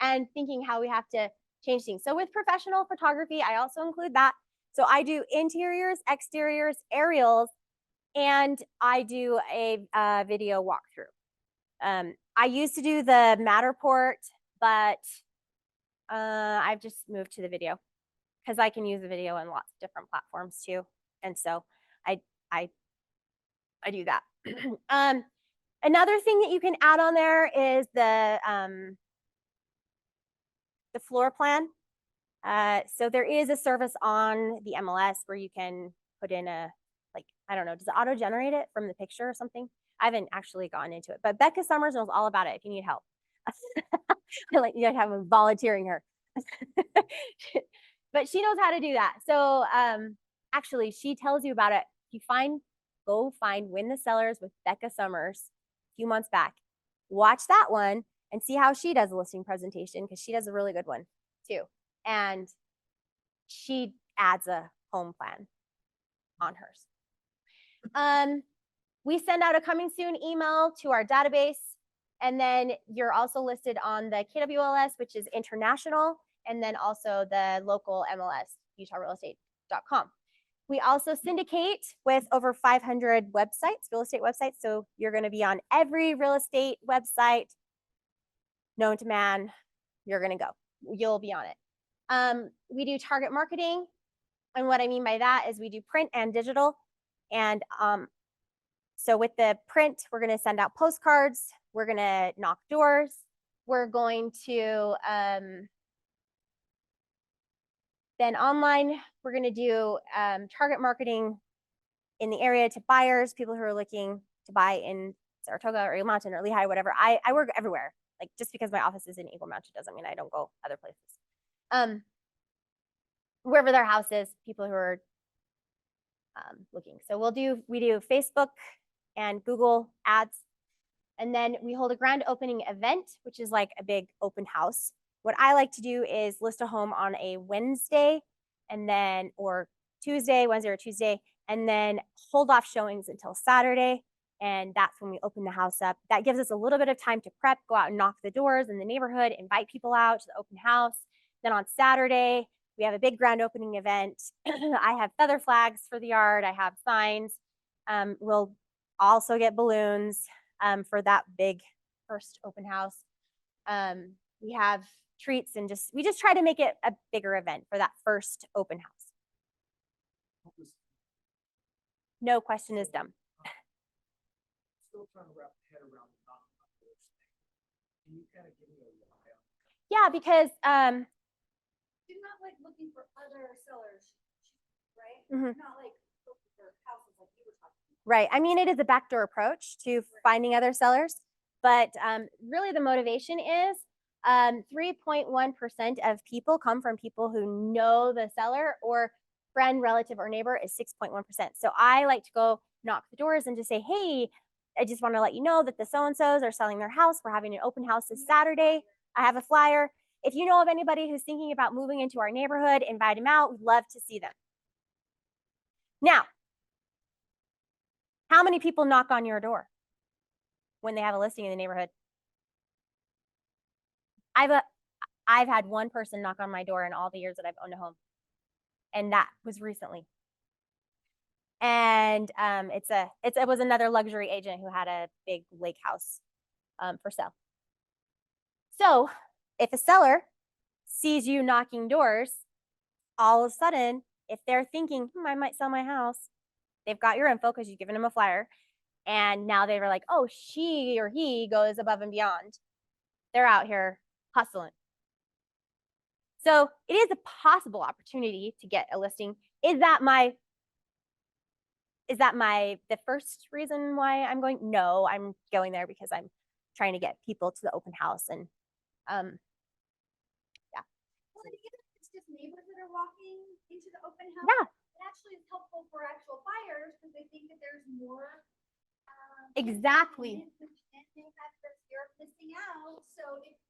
and thinking how we have to change things. So with professional photography, I also include that. So I do interiors, exteriors, aerials, and I do a video walkthrough. I used to do the Matterport, but I've just moved to the video because I can use the video on lots of different platforms too. And so I do that. Another thing that you can add on there is the floor plan. So there is a service on the MLS where you can put in I don't know, does it auto generate it from the picture or something? I haven't actually gotten into it, but Becca Summers knows all about it if you need help. I like you guys have volunteering her. But she knows how to do that. So actually she tells you about it. If you go find Win the Sellers with Becca Summers a few months back. Watch that one and see how she does a listing presentation because she does a really good one too. And she adds a home plan on hers. We send out a coming soon email to our database. And then you're also listed on the KWLS, which is international, and then also the local MLS, utahrealestate.com. We also syndicate with over 500 websites, real estate websites. So you're going to be on every real estate website known to man. You're going to go. You'll be on it. We do target marketing. And what I mean by that is we do print and digital. And so with the print, we're going to send out postcards. We're going to knock doors. We're going to, then online, we're going to do target marketing in the area to buyers, people who are looking to buy in Saratoga or Eagle Mountain or Lehigh, whatever. I work everywhere. Like just because my office is in Eagle Mountain doesn't mean I don't go other places. Wherever their house is, people who are looking. So we do Facebook and Google ads. And then we hold a grand opening event, which is like a big open house. What I like to do is list a home on a Wednesday or Tuesday, Wednesday or Tuesday, and then hold off showings until Saturday. And that's when we open the house up. That gives us a little bit of time to prep, go out and knock the doors in the neighborhood, invite people out to the open house. Then on Saturday, we have a big grand opening event. I have feather flags for the yard. I have signs. We'll also get balloons for that big first open house. We have treats and we just try to make it a bigger event for that first open house. No question is dumb.
Still trying to wrap my head around the non-popular thing. Can you kind of give me a why?
Yeah, because
You're not like looking for other sellers, right?
Mhm.
You're not like looking for houses like you were talking about.
right. I mean, it is a backdoor approach to finding other sellers, but really the motivation is 3.1% of people come from people who know the seller or friend, relative, or neighbor is 6.1%. So I like to go knock the doors and just say, hey, I just want to let you know that the so-and-sos are selling their house. We're having an open house this Saturday. I have a flyer. If you know of anybody who's thinking about moving into our neighborhood, invite them out. We'd love to see them. Now, how many people knock on your door when they have a listing in the neighborhood? I've had one person knock on my door in all the years that I've owned a home, and that was recently. And it was another luxury agent who had a big lake house for sale. So if a seller sees you knocking doors, all of a sudden, if they're thinking, I might sell my house, they've got your info because you've given them a flyer. And now they were like, oh, she or he goes above and beyond. They're out here hustling. So it is a possible opportunity to get a listing. Is that the first reason why I'm going? No, I'm going there because I'm trying to get people to the open house. And yeah.
Well, and even if it's just neighbors that are walking into the open house.
Yeah.
It actually is helpful for actual buyers because they think that there's more.
Exactly.
And they have the fear of missing out. So it's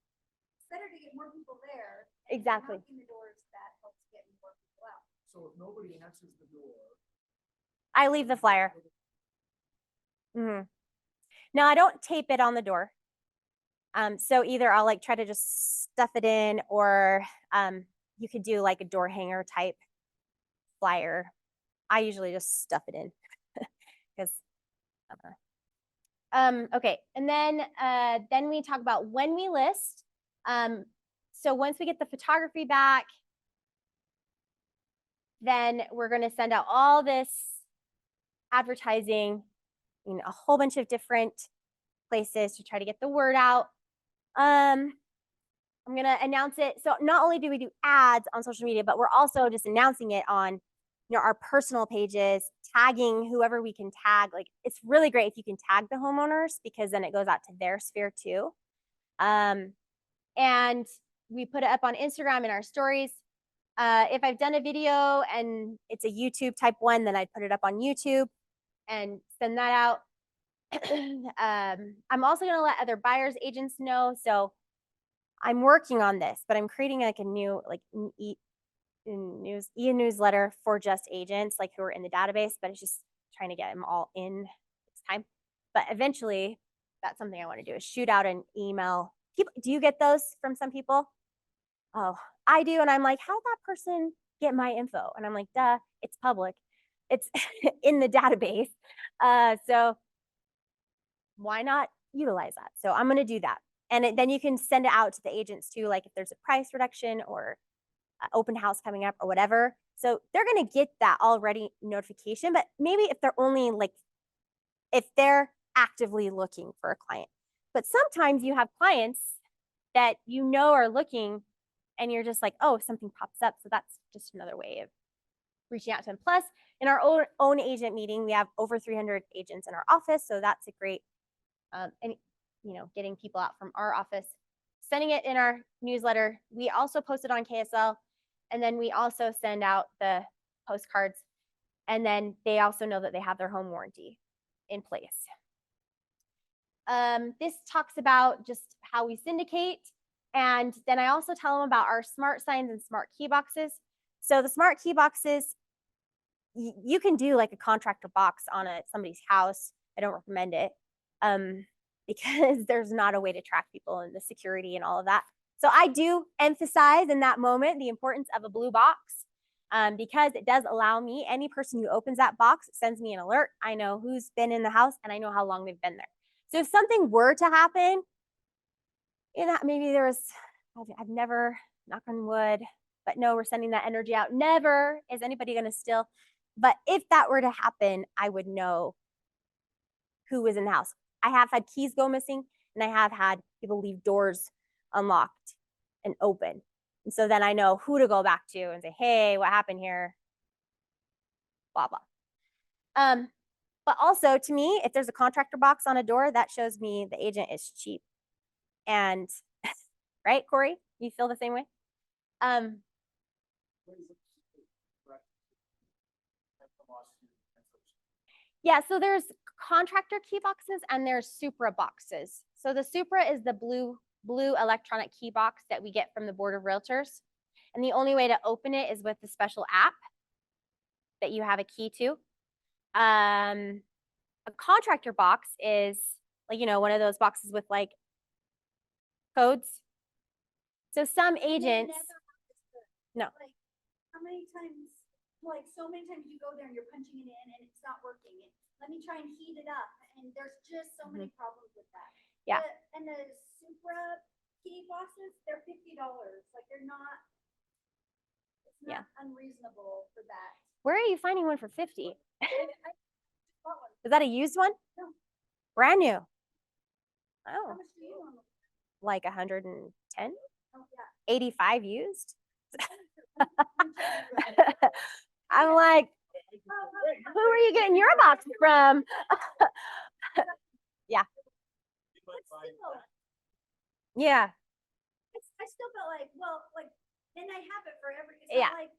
better to get more people there.
Exactly.
Knocking the doors, that helps get more people out.
So if nobody answers the door.
I leave the flyer. Now I don't tape it on the door. So either I'll like try to just stuff it in, or you could do like a door hanger type flyer. I usually just stuff it in because okay. And then we talk about when we list. So once we get the photography back, then we're going to send out all this advertising in a whole bunch of different places to try to get the word out. I'm going to announce it. So not only do we do ads on social media, but we're also just announcing it on our personal pages, tagging whoever we can tag. Like, it's really great if you can tag the homeowners because then it goes out to their sphere too. And we put it up on Instagram in our stories. If I've done a video and it's a YouTube type one, then I'd put it up on YouTube and send that out. I'm also going to let other buyers agents know. So I'm working on this, but I'm creating like a new e-newsletter for just agents like who are in the database, but it's just trying to get them all in this time. But eventually that's something I want to do, is shoot out an email. Do you get those from some people? Oh, I do. And I'm like, how did that person get my info? And I'm like, duh, it's public. It's in the database. So why not utilize that? So I'm going to do that. And then you can send it out to the agents too, like if there's a price reduction or open house coming up or whatever. So they're going to get that already notification, but maybe if they're only like, if they're actively looking for a client. But sometimes you have clients that are looking and you're just like, oh, something pops up. So that's just another way of reaching out to them. Plus, in our own agent meeting, we have over 300 agents in our office. So that's a great, and getting people out from our office, sending it in our newsletter. We also post it on KSL, and then we also send out the postcards. And then they also know that they have their home warranty in place. This talks about just how we syndicate. And then I also tell them about our smart signs and smart key boxes. So the smart key boxes, you can do like a contractor box on somebody's house. I don't recommend it because there's not a way to track people and the security and all of that. So I do emphasize in that moment the importance of a blue box because it does allow me, any person who opens that box sends me an alert. I know who's been in the house and I know how long they've been there. So if something were to happen, maybe I've never, knock on wood, but no, we're sending that energy out. Never is anybody going to steal. But if that were to happen, I would know who was in the house. I have had keys go missing, and I have had people leave doors unlocked and open. And so then I know who to go back to and say, hey, what happened here? Blah, blah. But also to me, if there's a contractor box on a door, that shows me the agent is cheap. And right, Corey, you feel the same way?
lost you.
Yeah, so there's contractor key boxes and there's Supra boxes. So the Supra is the blue electronic key box that we get from the Board of Realtors. And the only way to open it is with the special app that you have a key to. A contractor box is like, you know, one of those boxes with like codes. So some
And it
agents,
never works good.
no.
Like, how many times, like, so many times you go there and you're punching it in and it's not working, and let me try and heat it up, and there's just so many problems with that.
Yeah.
And the Supra key boxes, they're $50, like, they're not, it's
Yeah.
not unreasonable for that.
Where are you finding one for 50?
I bought one.
Is that a used one?
No.
Brand new.
How
Oh,
much do you want?
like 110?
Oh, yeah.
85 used? I'm like, who are you getting your box from?
You might
But
find
still,
that.
Yeah,
I still felt like, well, like, then I have it for every, it's
Yeah.
not like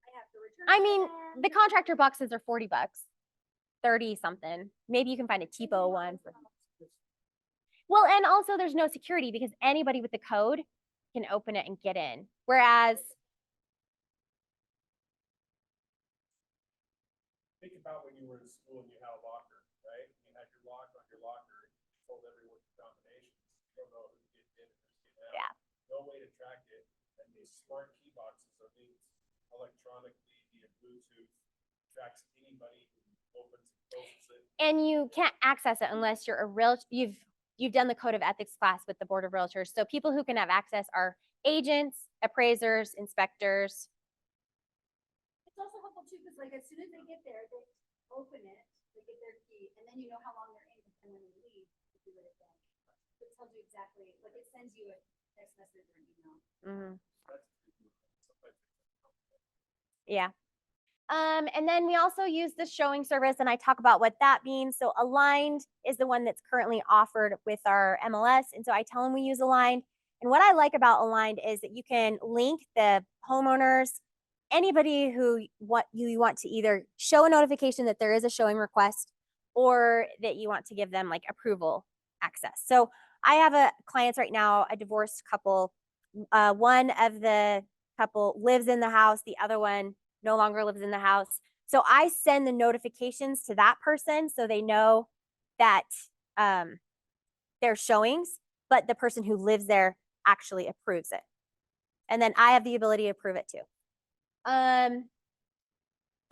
I have to return.
I
it to
mean,
them.
the contractor boxes are 40 bucks, 30 something. Maybe you can find a cheapo one. Well, and also there's no security because anybody with the code can open it and get in. Whereas,
Think about when you were in school and you had a locker, right? You had your lock on your locker, and you told everyone your combinations. You don't know who's getting in and who's getting out.
Yeah.
No way to track it. And these smart key boxes are linked electronically via Bluetooth, tracks anybody who opens and closes it.
and you can't access it unless you're a real, you've done the code of ethics class with the Board of Realtors. So people who can have access are agents, appraisers, inspectors.
It's also helpful too, because like as soon as they get there, they open it, they get their key, and then you know how long they're in, and when they leave, you do it again. It tells you exactly, like it sends you a text message or an email.
That's sometimes
Yeah. And then we also use the showing service, and I talk about what that means. So Aligned is the one that's currently offered with our MLS. And so I tell them we use Aligned. And what I like about Aligned is that you can link the homeowners, anybody who you want to either show a notification that there is a showing request or that you want to give them like approval access. So I have a clients right now, a divorced couple. One of the couple lives in the house, the other one no longer lives in the house. So I send the notifications to that person so they know that there's showings, but the person who lives there actually approves it. And then I have the ability to approve it too.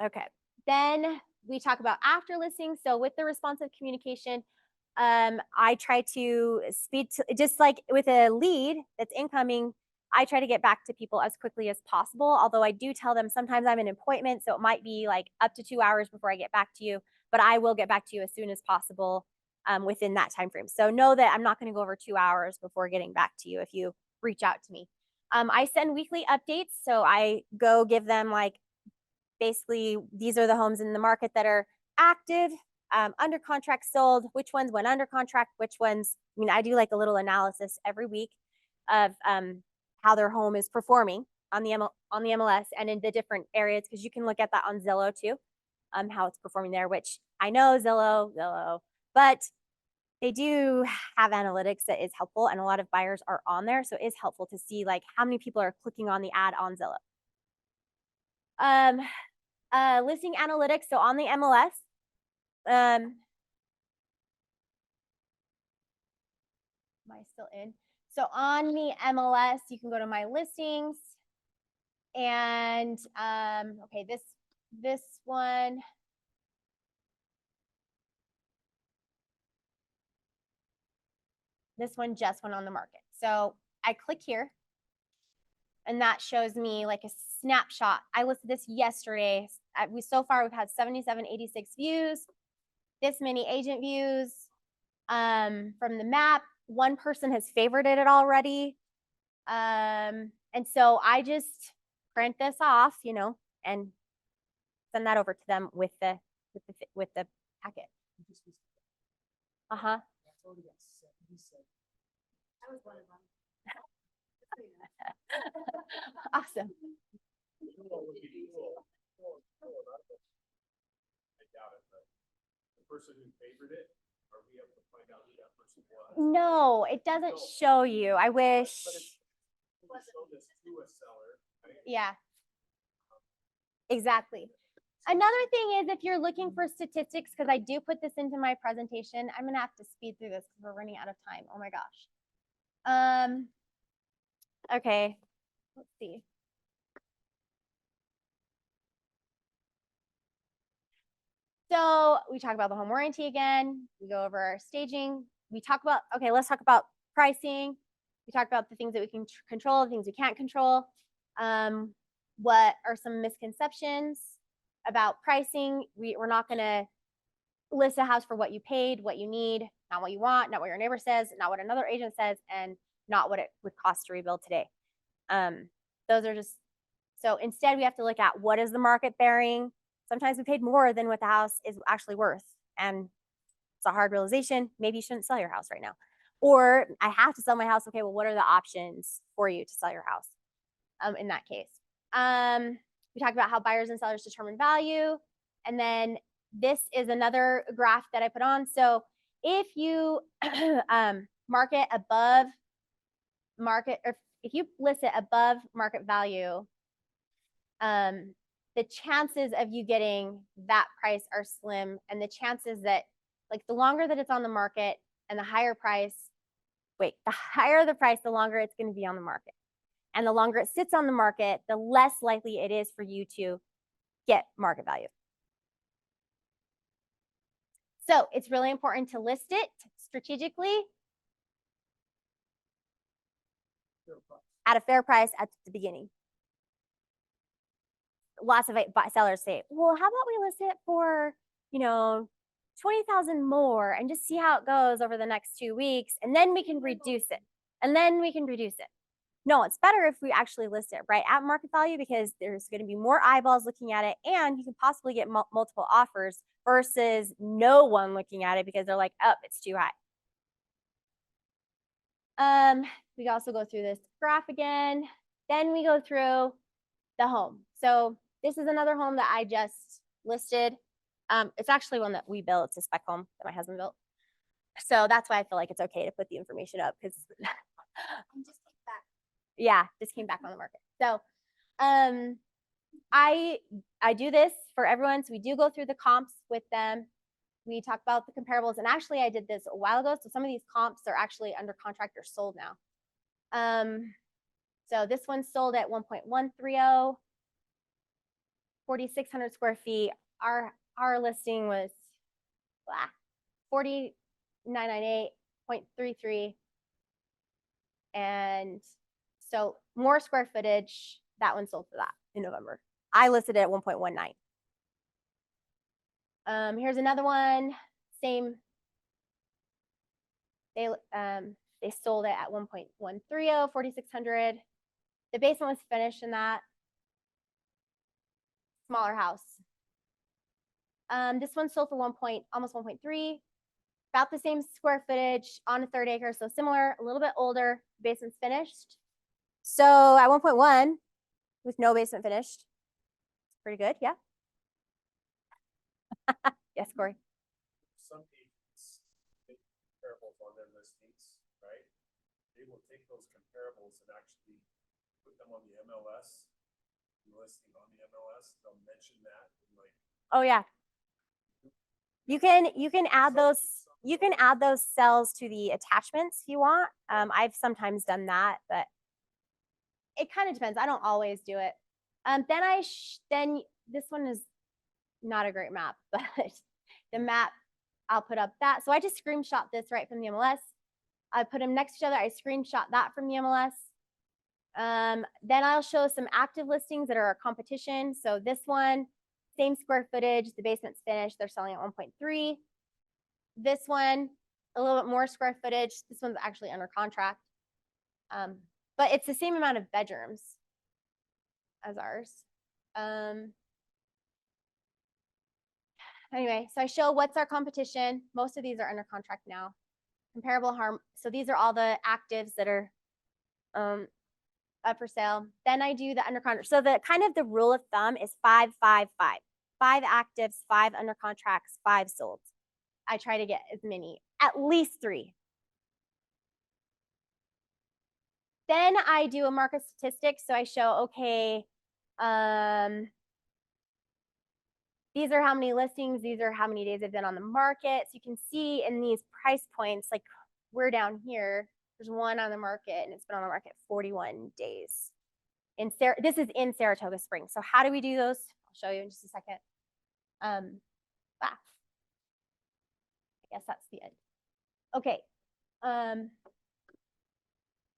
Okay, then we talk about after listing. So with the responsive communication, I try to speed to, just like with a lead that's incoming, I try to get back to people as quickly as possible. Although I do tell them sometimes I'm in an appointment, so it might be like up to 2 hours before I get back to you, but I will get back to you as soon as possible within that time frame. So know that I'm not going to go over 2 hours before getting back to you if you reach out to me. I send weekly updates, so I go give them like basically these are the homes in the market that are active, under contract, sold, which ones went under contract, which ones, I mean, I do like a little analysis every week of how their home is performing on the MLS and in the different areas, because you can look at that on Zillow too, how it's performing there, which I know Zillow, but they do have analytics that is helpful, and a lot of buyers are on there, so it is helpful to see like how many people are clicking on the ad on Zillow. Listing analytics, so on the MLS, am I still in? So on the MLS, you can go to my listings, and okay, this one. This one just went on the market. So I click here, and that shows me like a snapshot. I listed this yesterday. So far we've had 7786 views, this many agent views. From the map, one person has favorited it already. And so I just print this off, you know, and send that over to them with the packet. Uh-huh.
That's already got 77.
I was one of them.
Awesome.
Cool would be cool. person who favored it, are we able to find out who that person was?
No, it doesn't show you. I wish.
But it's, we show this to a seller, right?
Yeah. Exactly. Another thing is if you're looking for statistics, because I do put this into my presentation, I'm gonna have to speed through this because we're running out of time. Oh my gosh. Okay, let's see. So we talk about the home warranty again. We go over our staging. We talk about, okay, let's talk about pricing. We talk about the things that we can control, the things we can't control. What are some misconceptions about pricing? We're not gonna list a house for what you paid, what you need, not what you want, not what your neighbor says, not what another agent says, and not what it would cost to rebuild today. Those are just, so instead we have to look at what is the market bearing. Sometimes we paid more than what the house is actually worth. And it's a hard realization. Maybe you shouldn't sell your house right now. Or I have to sell my house. Okay, well, what are the options for you to sell your house in that case? We talked about how buyers and sellers determine value. And then this is another graph that I put on. So if you market above market, or if you list it above market value, the chances of you getting that price are slim. And the chances that, like, the longer that it's on the market and the higher price, the higher the price, the longer it's going to be on the market. And the longer it sits on the market, the less likely it is for you to get market value. So it's really important to list it strategically at a fair price at the beginning. Lots of sellers say, well, how about we list it for, 20,000 more and just see how it goes over the next 2 weeks. And then we can reduce it. No, it's better if we actually list it right at market value, because there's going to be more eyeballs looking at it, and you can possibly get multiple offers versus no one looking at it because they're like, oh, it's too high. We also go through this graph again. Then we go through the home. So this is another home that I just listed. It's actually one that we built. It's a spec home that my husband built. So that's why I feel like it's okay to put the information up, because yeah, just came back on the market. So I do this for everyone. So we do go through the comps with them. We talk about the comparables, and actually I did this a while ago. So some of these comps are actually under contract or sold now. So this one sold at 1.130, 4,600 square feet. Our listing was 4,998.33. And so more square footage, that one sold for that in November. I listed it at 1.19. Here's another one, same. They sold it at 1.130, 4,600. The basement was finished in that. Smaller house. This one sold for almost 1.3, about the same square footage on a 3rd acre, so similar, a little bit older. Basement's finished. So at 1.1 with no basement finished, pretty good, yeah. Yes, Corey.
Some agents make comparables on their listings, right? They will take those comparables and actually put them on the MLS, the listing on the MLS. They'll mention that and like.
Oh yeah. You can add those cells to the attachments if you want. I've sometimes done that, but it kind of depends. I don't always do it. Then this one is not a great map, but the map, I'll put up that. So I just screenshot this right from the MLS. I put them next to each other. I screenshot that from the MLS. Then I'll show some active listings that are our competition. So this one, same square footage, the basement's finished. They're selling at 1.3. This one, a little bit more square footage. This one's actually under contract. But it's the same amount of bedrooms as ours. Anyway, so I show what's our competition. Most of these are under contract now. Comparable harm. So these are all the actives that are up for sale. Then I do the under contract. So the kind of the rule of thumb is 5, 5, 5. 5 actives, 5 under contracts, 5 sold. I try to get as many, at least 3. Then I do a market statistics. So I show, okay, these are how many listings, these are how many days they've been on the market. So you can see in these price points, like we're down here, there's one on the market and it's been on the market 41 days. This is in Saratoga Springs. So how do we do those? I'll show you in just a second. I guess that's the end. Okay.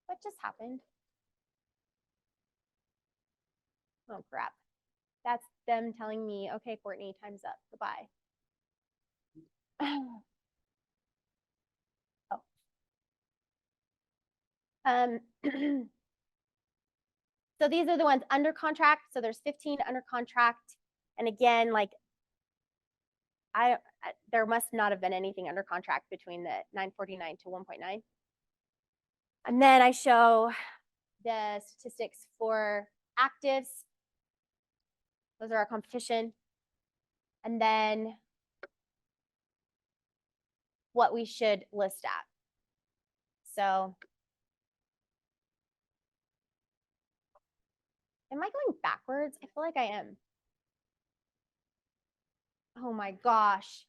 What just happened? Oh, crap. That's them telling me, okay, Courtney, time's up. Goodbye. Oh. So these are the ones under contract. So there's 15 under contract. And again, like there must not have been anything under contract between the 949 to 1.9. And then I show the statistics for actives. Those are our competition. And then what we should list at. So am I going backwards? I feel like I am. Oh my gosh.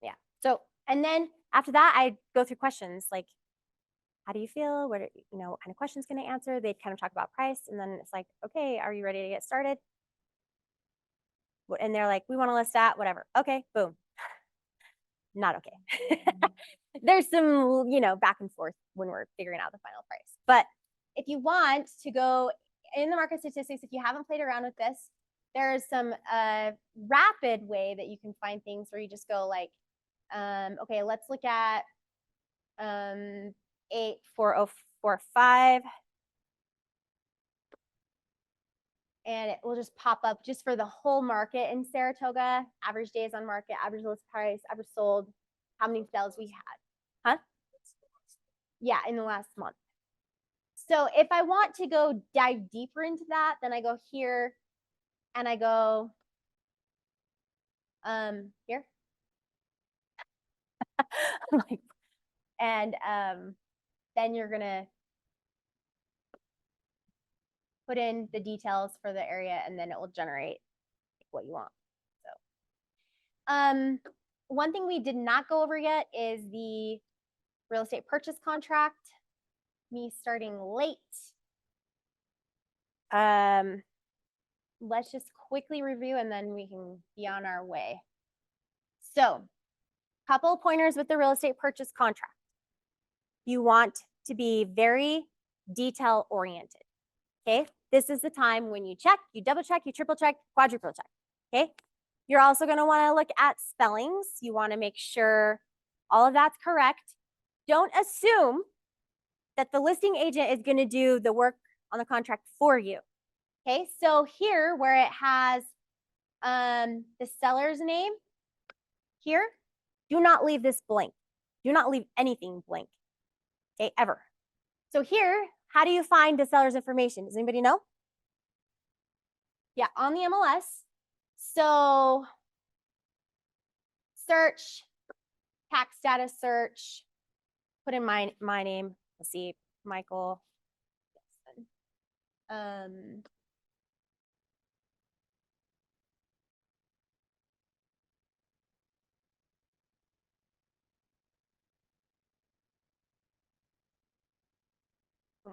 Yeah. So, and then after that, I go through questions like, how do you feel? What kind of questions can I answer? They kind of talk about price. And then it's like, okay, are you ready to get started? And they're like, we want to list at whatever. Okay, boom. Not okay. There's some, back and forth when we're figuring out the final price. But if you want to go in the market statistics, if you haven't played around with this, there's some rapid way that you can find things where you just go like, okay, let's look at 84045. And it will just pop up just for the whole market in Saratoga, average days on market, average list price, average sold, how many sales we had. Huh? Yeah, in the last month. So if I want to go dive deeper into that, then I go here and I go here. And then you're gonna put in the details for the area and then it will generate what you want. So one thing we did not go over yet is the real estate purchase contract. Me starting late. Let's just quickly review and then we can be on our way. So, couple pointers with the real estate purchase contract. You want to be very detail oriented. Okay, this is the time when you check, you double check, you triple check, quadruple check. Okay, you're also going to want to look at spellings. You want to make sure all of that's correct. Don't assume that the listing agent is going to do the work on the contract for you. Okay, so here where it has the seller's name here, do not leave this blank. Do not leave anything blank, okay, ever. So here, how do you find the seller's information? Does anybody know? Yeah, on the MLS. So search, tax status search, put in my name. Let's see, Michael. Oh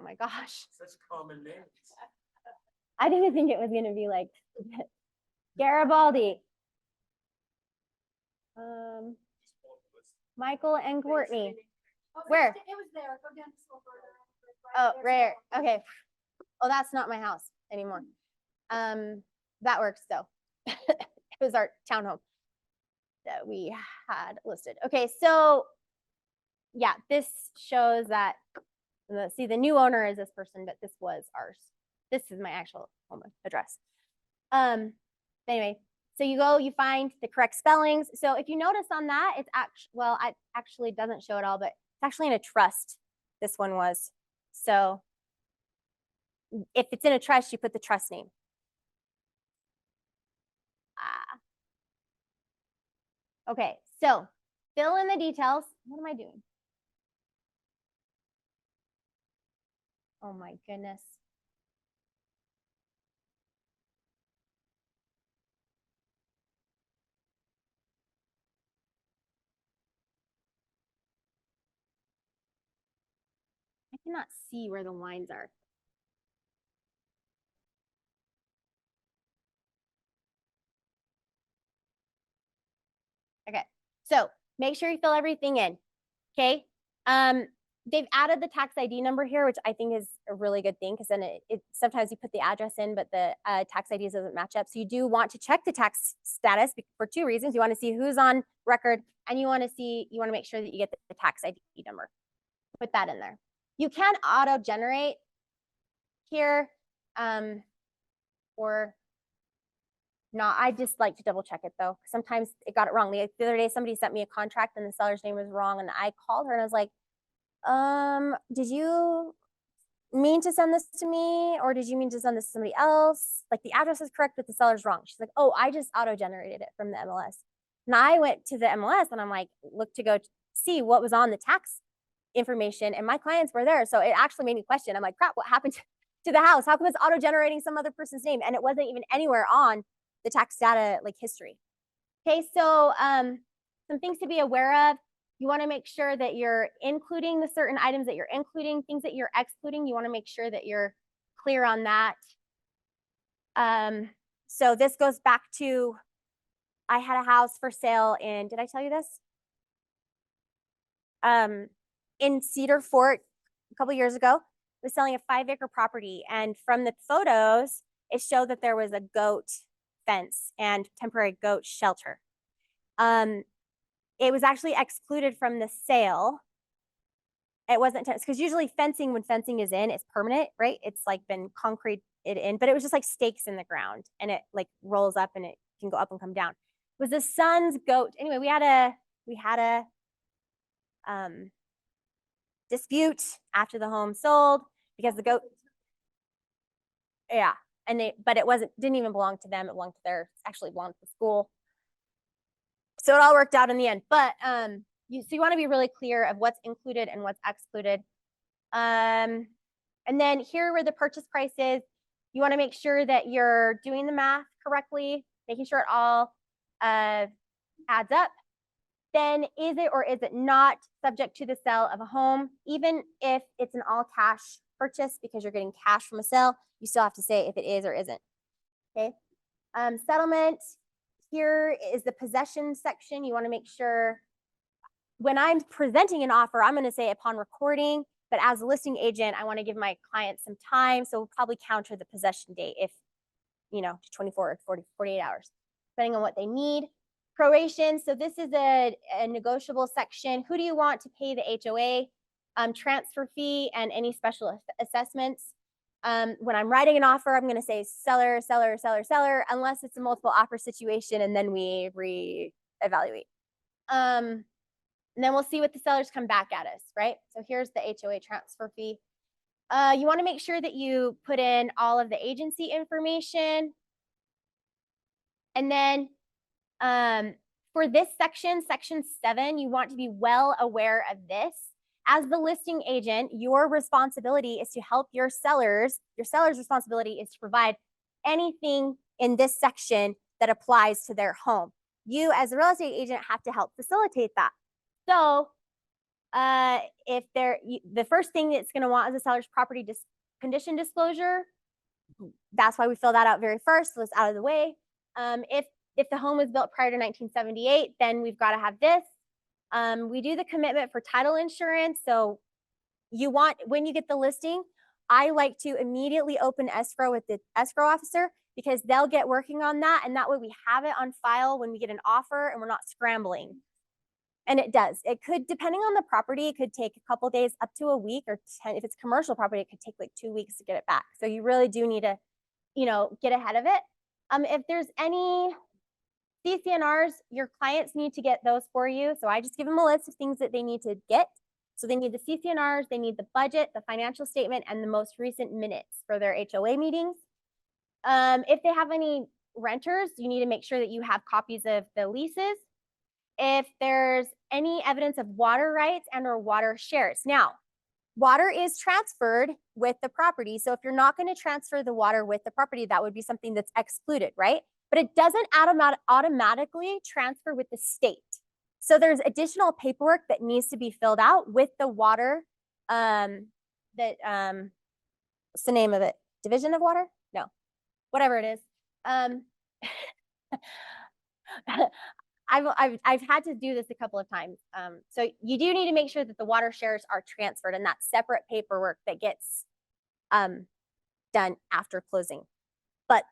my gosh.
Such common names.
I didn't think it was going to be like Garibaldi. Michael and Courtney.
Oh,
Where?
It was there. Go down just a little further.
Oh,
There's
right. Okay. Oh, that's not my house anymore. That works though. It was our townhome that we had listed. Okay, so yeah, this shows that, see, the new owner is this person, but this was ours. This is my actual home address. Anyway, so you go, you find the correct spellings. So if you notice on that, it's actually, well, it actually doesn't show it all, but it's actually in a trust. This one was. So if it's in a trust, you put the trust name. Okay, so fill in the details. What am I doing? Oh my goodness. I cannot see where the lines are. Okay, so make sure you fill everything in. Okay. They've added the tax ID number here, which I think is a really good thing because then it sometimes you put the address in, but the tax ID doesn't match up. So you do want to check the tax status for two reasons. You want to see who's on record, and you want to make sure that you get the tax ID number. Put that in there. You can auto generate here, or not. I just like to double check it though. Sometimes it got it wrong. The other day, somebody sent me a contract and the seller's name was wrong, and I called her and I was like, did you mean to send this to me, or did you mean to send this to somebody else? Like, the address is correct, but the seller's wrong. She's like, oh, I just auto generated it from the MLS. And I went to the MLS and I'm like, look to go see what was on the tax information, and my clients were there. So it actually made me question. I'm like, crap, what happened to the house? How come it's auto generating some other person's name? And it wasn't even anywhere on the tax data like history. Okay, so some things to be aware of. You want to make sure that you're including the certain items that you're including, things that you're excluding. You want to make sure that you're clear on that. So this goes back to, I had a house for sale in, did I tell you this? In Cedar Fort a couple years ago. I was selling a 5-acre property, and from the photos, it showed that there was a goat fence and temporary goat shelter. It was actually excluded from the sale. It wasn't, because usually fencing, when fencing is in, it's permanent, right? It's like been concrete it in, but it was just like stakes in the ground, and it like rolls up and it can go up and come down. It was the son's goat. Anyway, we had a dispute after the home sold because the goat, yeah, but it didn't even belong to them. It belonged to actually belonged to the school. So it all worked out in the end. But so you want to be really clear of what's included and what's excluded. And then here where the purchase price is, you want to make sure that you're doing the math correctly, making sure it all adds up. Then is it or is it not subject to the sale of a home? Even if it's an all cash purchase because you're getting cash from a sale, you still have to say if it is or isn't. Okay. Settlement. Here is the possession section. You want to make sure when I'm presenting an offer, I'm going to say upon recording, but as a listing agent, I want to give my client some time. So we'll probably counter the possession date if, 24 or 48 hours, depending on what they need. Proration. So this is a negotiable section. Who do you want to pay the HOA, transfer fee, and any special assessments? When I'm writing an offer, I'm going to say seller, seller, seller, seller, unless it's a multiple offer situation, and then we reevaluate. And then we'll see what the sellers come back at us, right? So here's the HOA transfer fee. You want to make sure that you put in all of the agency information. And then for this section, section 7, you want to be well aware of this. As the listing agent, your responsibility is to help your sellers. Your seller's responsibility is to provide anything in this section that applies to their home. You, as a real estate agent, have to help facilitate that. So if the first thing it's going to want is a seller's property condition disclosure. That's why we fill that out very first, so it's out of the way. If the home was built prior to 1978, then we've got to have this. We do the commitment for title insurance. So when you get the listing, I like to immediately open escrow with the escrow officer, because they'll get working on that. And that way we have it on file when we get an offer and we're not scrambling. And it does. It could, depending on the property, it could take a couple days up to a week, or 10, if it's commercial property, it could take like 2 weeks to get it back. So you really do need to, get ahead of it. If there's any CCNRs, your clients need to get those for you. So I just give them a list of things that they need to get. So they need the CCNRs, they need the budget, the financial statement, and the most recent minutes for their HOA meetings. If they have any renters, you need to make sure that you have copies of the leases. if there's any evidence of water rights and or water shares. Now, water is transferred with the property. So if you're not going to transfer the water with the property, that would be something that's excluded, right? But it doesn't automatically transfer with the state. So there's additional paperwork that needs to be filled out with the water, what's the name of it? Division of water? No, whatever it is. I've had to do this a couple of times. So you do need to make sure that the water shares are transferred, and that's separate paperwork that gets done after closing. But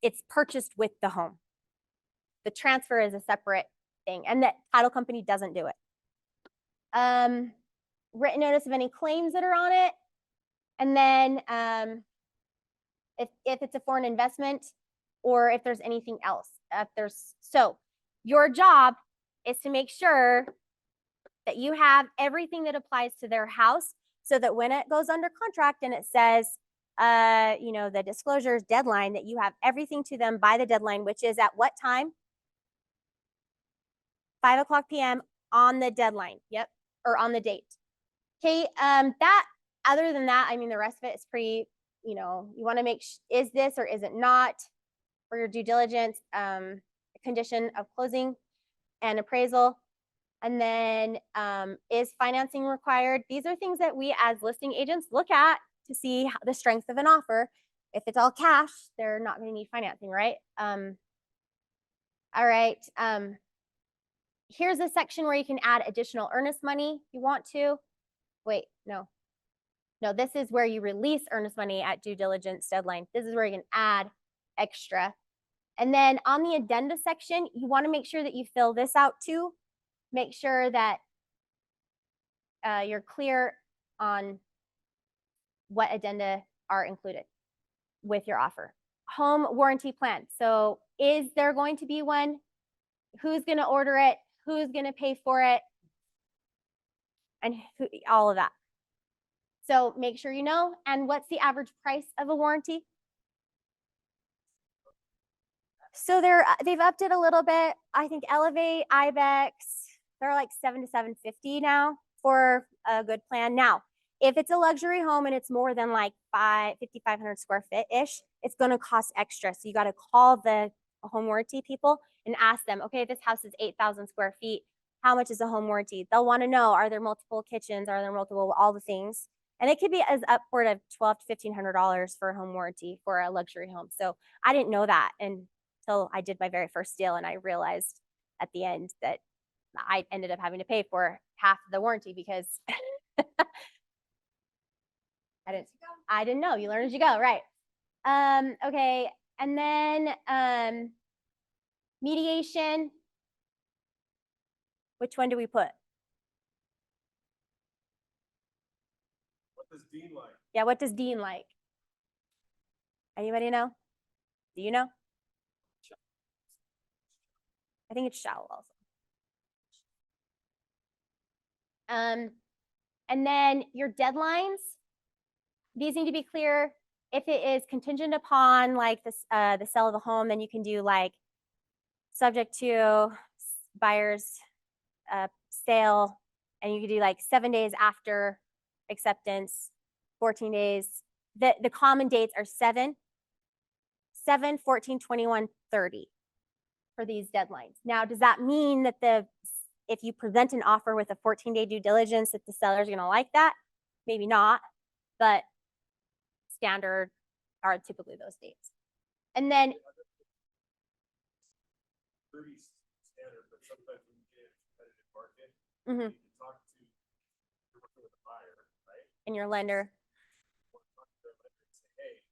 it's purchased with the home. The transfer is a separate thing, and the title company doesn't do it. Written notice of any claims that are on it. And then if it's a foreign investment, or if there's anything else. So your job is to make sure that you have everything that applies to their house, so that when it goes under contract and it says, the disclosures deadline, that you have everything to them by the deadline, which is at what time? 5:00 p.m. on the deadline. Yep. Or on the date. Okay. Other than that, I mean, the rest of it is pretty, you want to make, is this or is it not for your due diligence, condition of closing and appraisal. And then is financing required? These are things that we as listing agents look at to see the strength of an offer. If it's all cash, they're not going to need financing, right? All right. Here's a section where you can add additional earnest money if you want to. Wait, no, this is where you release earnest money at due diligence deadline. This is where you can add extra. And then on the addenda section, you want to make sure that you fill this out too. Make sure that you're clear on what addenda are included with your offer. Home warranty plan. So is there going to be one? Who's going to order it? Who's going to pay for it? And all of that. So make sure you know. And what's the average price of a warranty? So they've upped it a little bit. I think Elevate, Ibex, they're like $700 to $750 now for a good plan. Now, if it's a luxury home and it's more than like 5,500 square foot-ish, it's going to cost extra. So you got to call the home warranty people and ask them, okay, this house is 8,000 square feet. How much is a home warranty? They'll want to know, are there multiple kitchens? Are there multiple, all the things? And it could be as upward of $1,200 to $1,500 for a home warranty for a luxury home. So I didn't know that until I did my very first deal. And I realized at the end that I ended up having to pay for half the warranty because I didn't know. You learn as you go, right? Okay. And then mediation. Which one do we put?
What does Dean like?
Yeah, what does Dean like? Anybody know? Do you know? I think it's shallow also. And then your deadlines, these need to be clear. If it is contingent upon like this, the sale of the home, then you can do like subject to buyer's sale, and you can do like 7 days after acceptance, 14 days. The common dates are 7, 14, 21, 30 for these deadlines. Now, does that mean that if you present an offer with a 14-day due diligence, that the seller's going to like that? Maybe not, but standard are typically those dates. And then
30 standard, but sometimes when you get in a competitive market,
Mhm.
you can talk to, you're working with a buyer, right?
and your lender.
You want to talk to their lender and say, hey,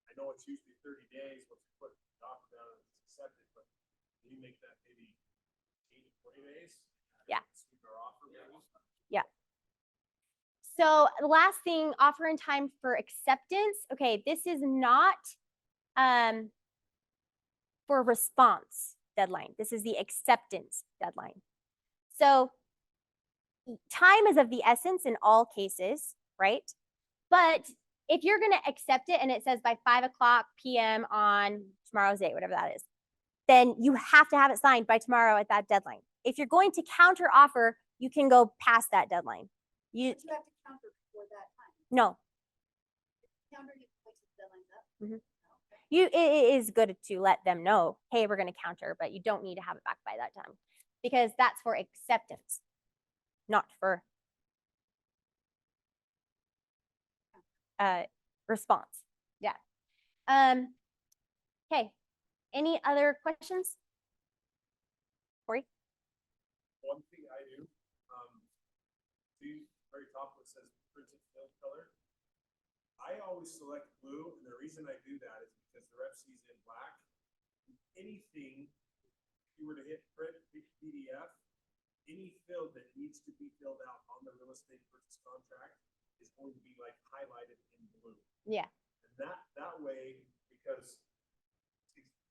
I know it's usually 30 days once you put the offer down and it's accepted, but can you make that maybe 18 to 20 days?
Yeah.
Sweep our offer, maybe?
Yeah. So the last thing, offer in time for acceptance. Okay, this is not for response deadline. This is the acceptance deadline. So time is of the essence in all cases, right? But if you're going to accept it and it says by 5:00 p.m. on tomorrow's date, whatever that is, then you have to have it signed by tomorrow at that deadline. if you're going to counter offer, you can go past that deadline. You,
But you have to counter before that time.
no,
Counter, you can wait till the deadline's up.
Mhm.
Okay.
it is good to let them know, hey, we're going to counter, but you don't need to have it back by that time because that's for acceptance, not for response. Yeah. Okay. Any other questions? Corey?
One thing I do, see very top where it says printed field color. I always select blue, and the reason I do that is because the ref sees in black. Anything, if you were to hit print PDF, any field that needs to be filled out on the real estate purchase contract is going to be like highlighted in blue.
Yeah.
And that way, because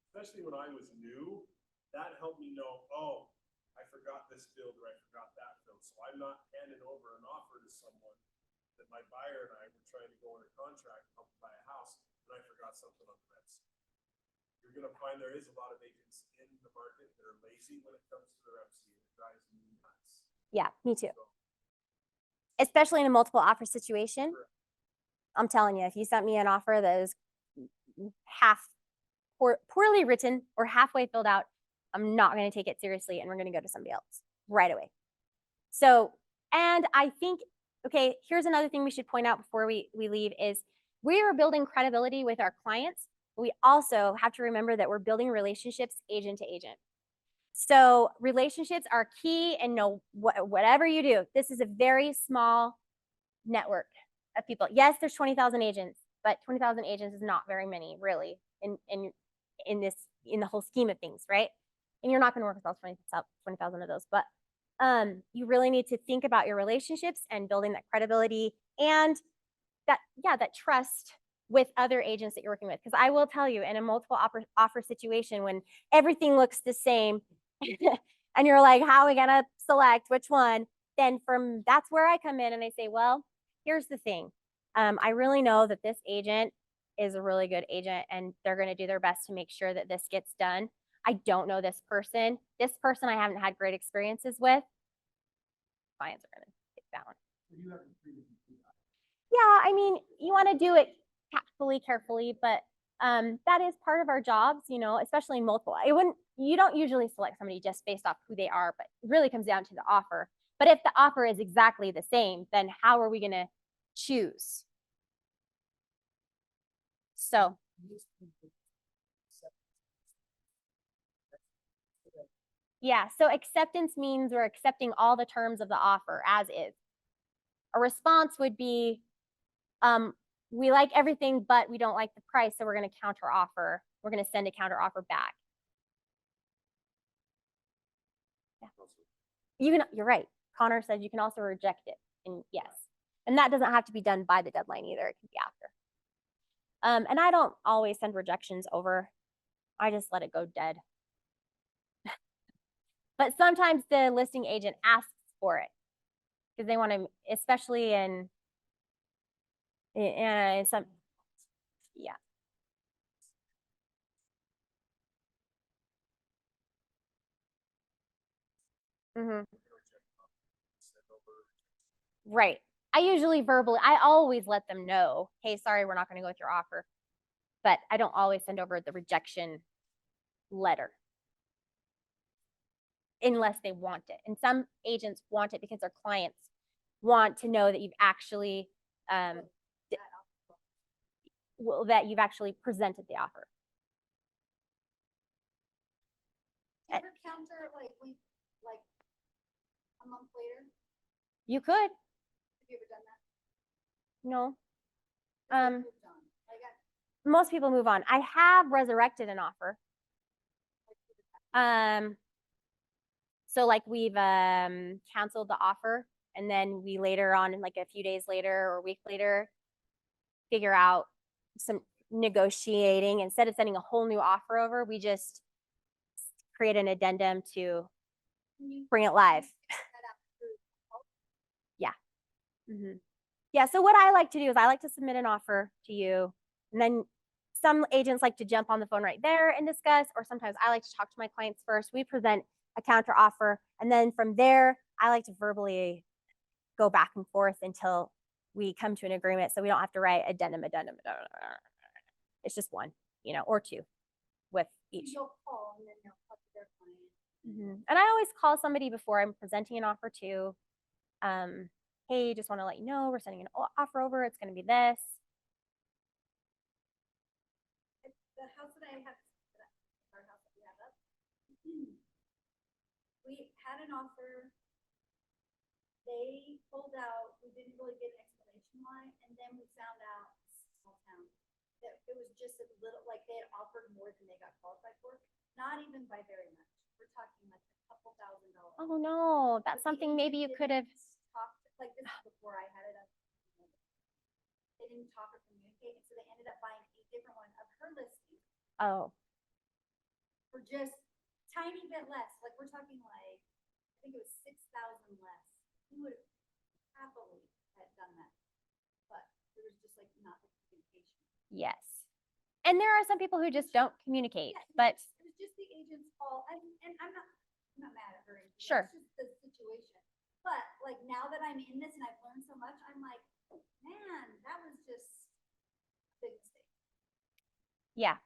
especially when I was new, that helped me know, oh, I forgot this field or I forgot that field. So I'm not handing over an offer to someone that my buyer and I were trying to go under contract, help buy a house, and I forgot something on the reps. You're gonna find there is a lot of agents in the market that are lazy when it comes to the reps. It drives me nuts.
Yeah, me too.
So,
Especially in a multiple offer situation.
Correct.
I'm telling you, if you sent me an offer that is poorly written or halfway filled out, I'm not going to take it seriously and we're going to go to somebody else right away. So, and I think, okay, here's another thing we should point out before we leave is we are building credibility with our clients. We also have to remember that we're building relationships agent to agent. So relationships are key, and whatever you do, this is a very small network of people. Yes, there's 20,000 agents, but 20,000 agents is not very many really in the whole scheme of things, right? And you're not going to work with all 20,000 of those, but you really need to think about your relationships and building that credibility and that trust with other agents that you're working with. Because I will tell you, in a multiple offer situation, when everything looks the same and you're like, how are we gonna select which one? Then that's where I come in and I say, well, here's the thing. I really know that this agent is a really good agent and they're going to do their best to make sure that this gets done. I don't know this person. This person I haven't had great experiences with. Clients are going to take that one.
You haven't treated me too bad.
Yeah, I mean, you want to do it tactfully, carefully, but that is part of our jobs, especially in multiple. You don't usually select somebody just based off who they are, but it really comes down to the offer. But if the offer is exactly the same, then how are we going to choose? So, yeah, so acceptance means we're accepting all the terms of the offer as is. A response would be, we like everything, but we don't like the price, so we're going to counter offer. We're going to send a counter offer back. Yeah. You're right. Connor said you can also reject it. And yes. And that doesn't have to be done by the deadline either. It can be after. And I don't always send rejections over. I just let it go dead. But sometimes the listing agent asks for it because they want to, especially in some, yeah. Mm-hmm. Right. I always let them know, hey, sorry, we're not going to go with your offer. But I don't always send over the rejection letter unless they want it. And some agents want it because their clients want to know that you've actually presented the offer.
Do you ever counter like a month later?
You could.
Have you ever done that?
No.
Or moved on? Like
Most people move on. I have resurrected an offer. So like we've canceled the offer and then we later on, like a few days later or a week later, figure out some negotiating. Instead of sending a whole new offer over, we just create an addendum to bring it live. Yeah. Mm-hmm. Yeah. So what I like to do is I like to submit an offer to you, and then some agents like to jump on the phone right there and discuss, or sometimes I like to talk to my clients first. We present a counter offer. And then from there, I like to verbally go back and forth until we come to an agreement. So we don't have to write addendum. It's just one, or two with each.
You'll call and then they'll talk to their client.
And I always call somebody before I'm presenting an offer too. Hey, just want to let you know, we're sending an offer over. It's going to be this.
The house that I have, our house that we have up, we had an offer. They pulled out, we didn't really get an explanation why, and then we found out, small town, that it was just a little, like they had offered more than they got qualified for, not even by very much. We're talking like a couple $1,000s.
Oh no, that's
But the
something maybe you
agent
could have.
didn't talk, like this is before I had it up. They didn't talk or communicate, and so they ended up buying a different one of her listing
Oh,
for just tiny bit less, like we're talking like, I think it was 6,000 less. He would have happily had done that, but there was just like not the communication.
yes. And there are some people who just don't communicate,
Yeah,
but
it was just the agent's fault, and I'm not mad at her. or anything,
Sure.
It's just the situation. But like now that I'm in this and I've learned so much, I'm like, man, that was just a big mistake.
yeah.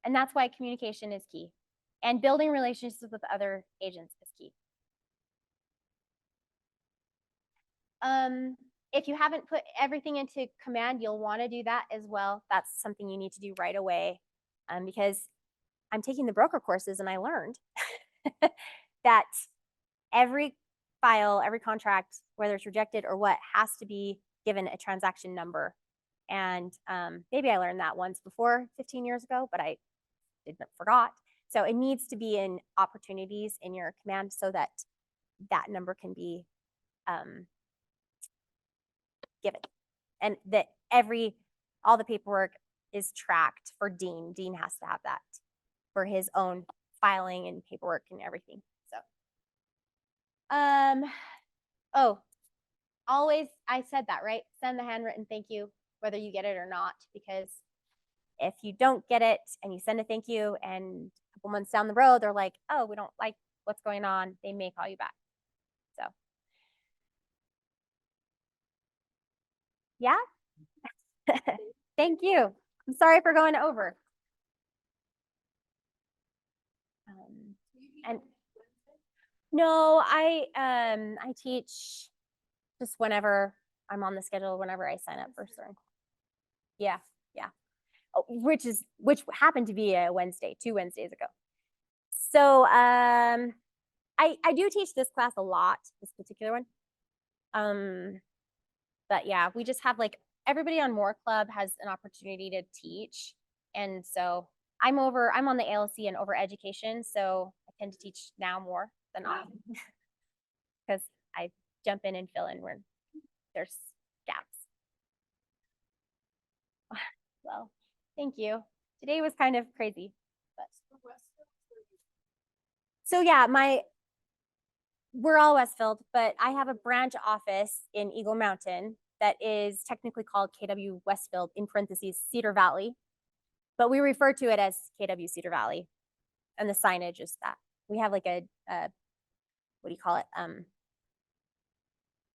And that's why communication is key. And building relationships with other agents is key. If you haven't put everything into command, you'll want to do that as well. That's something you need to do right away. Because I'm taking the broker courses and I learned that every file, every contract, whether it's rejected or what, has to be given a transaction number. And maybe I learned that once before 15 years ago, but I forgot. So it needs to be in opportunities in your command so that that number can be given. And that all the paperwork is tracked for Dean. Dean has to have that for his own filing and paperwork and everything. So, oh, always, I said that, right? Send the handwritten thank you, whether you get it or not, because if you don't get it and you send a thank you and a couple months down the road, they're like, oh, we don't like what's going on. They may call you back. So, yeah. Thank you. I'm sorry for going over. And no, I teach just whenever I'm on the schedule, whenever I sign up for certain. Yeah, yeah. Oh, which happened to be a Wednesday, 2 Wednesdays ago. So I do teach this class a lot, this particular one. But yeah, we just have like everybody on More Club has an opportunity to teach. And so I'm on the ALC and over education. So I tend to teach now more than often because I jump in and fill in where there's gaps. Well, thank you. Today was kind of crazy, but so yeah, we're all Westfield, but I have a branch office in Eagle Mountain that is technically called KW Westfield in parentheses Cedar Valley, but we refer to it as KW Cedar Valley, and the signage is that. We have like a what do you call it?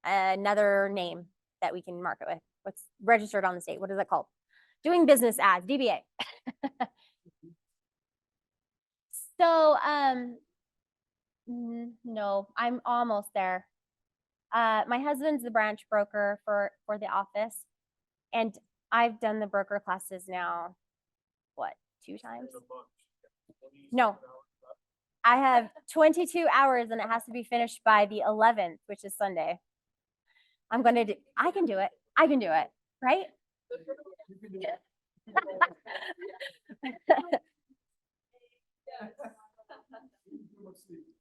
Another name that we can mark it with. What's registered on the state? What is it called? Doing business as, DBA. So no, I'm almost there. My husband's the branch broker for the office, and I've done the broker classes now, what, 2 times? No, I have 22 hours and it has to be finished by the 11th, which is Sunday. I can do it. I can do it, right?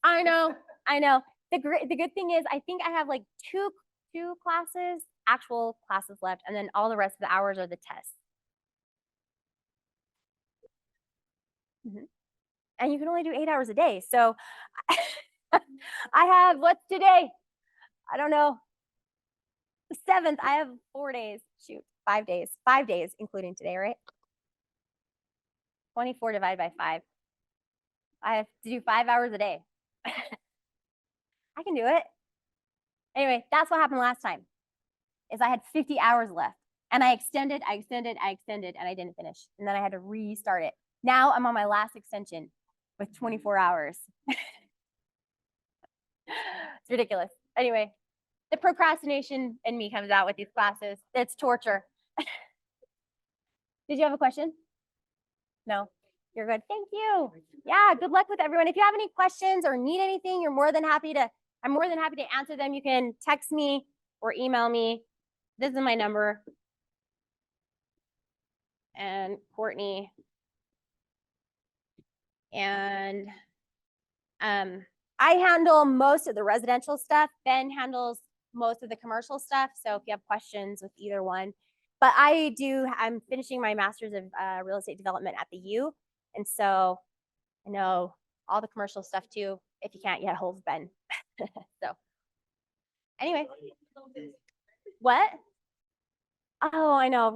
I know. The good thing is I think I have like two classes, actual classes left, and then all the rest of the hours are the tests. And you can only do 8 hours a day. So I have, what's today? I don't know. The 7th, I have 4 days. Shoot, 5 days. 5 days, including today, right? 24 divided by 5. I have to do 5 hours a day. I can do it. Anyway, that's what happened last time, is I had 50 hours left and I extended, and I didn't finish. And then I had to restart it. Now I'm on my last extension with 24 hours. It's ridiculous. Anyway, the procrastination in me comes out with these classes. It's torture. Did you have a question? No, you're good. Thank you. Yeah, good luck with everyone. If you have any questions or need anything, I'm more than happy to answer them. You can text me or email me. This is my number. And Courtney. And I handle most of the residential stuff. Ben handles most of the commercial stuff. So if you have questions with either one, but I'm finishing my master's of real estate development at the U. And so I know all the commercial stuff too, if you can't get hold of Ben. So anyway, what? Oh, I know.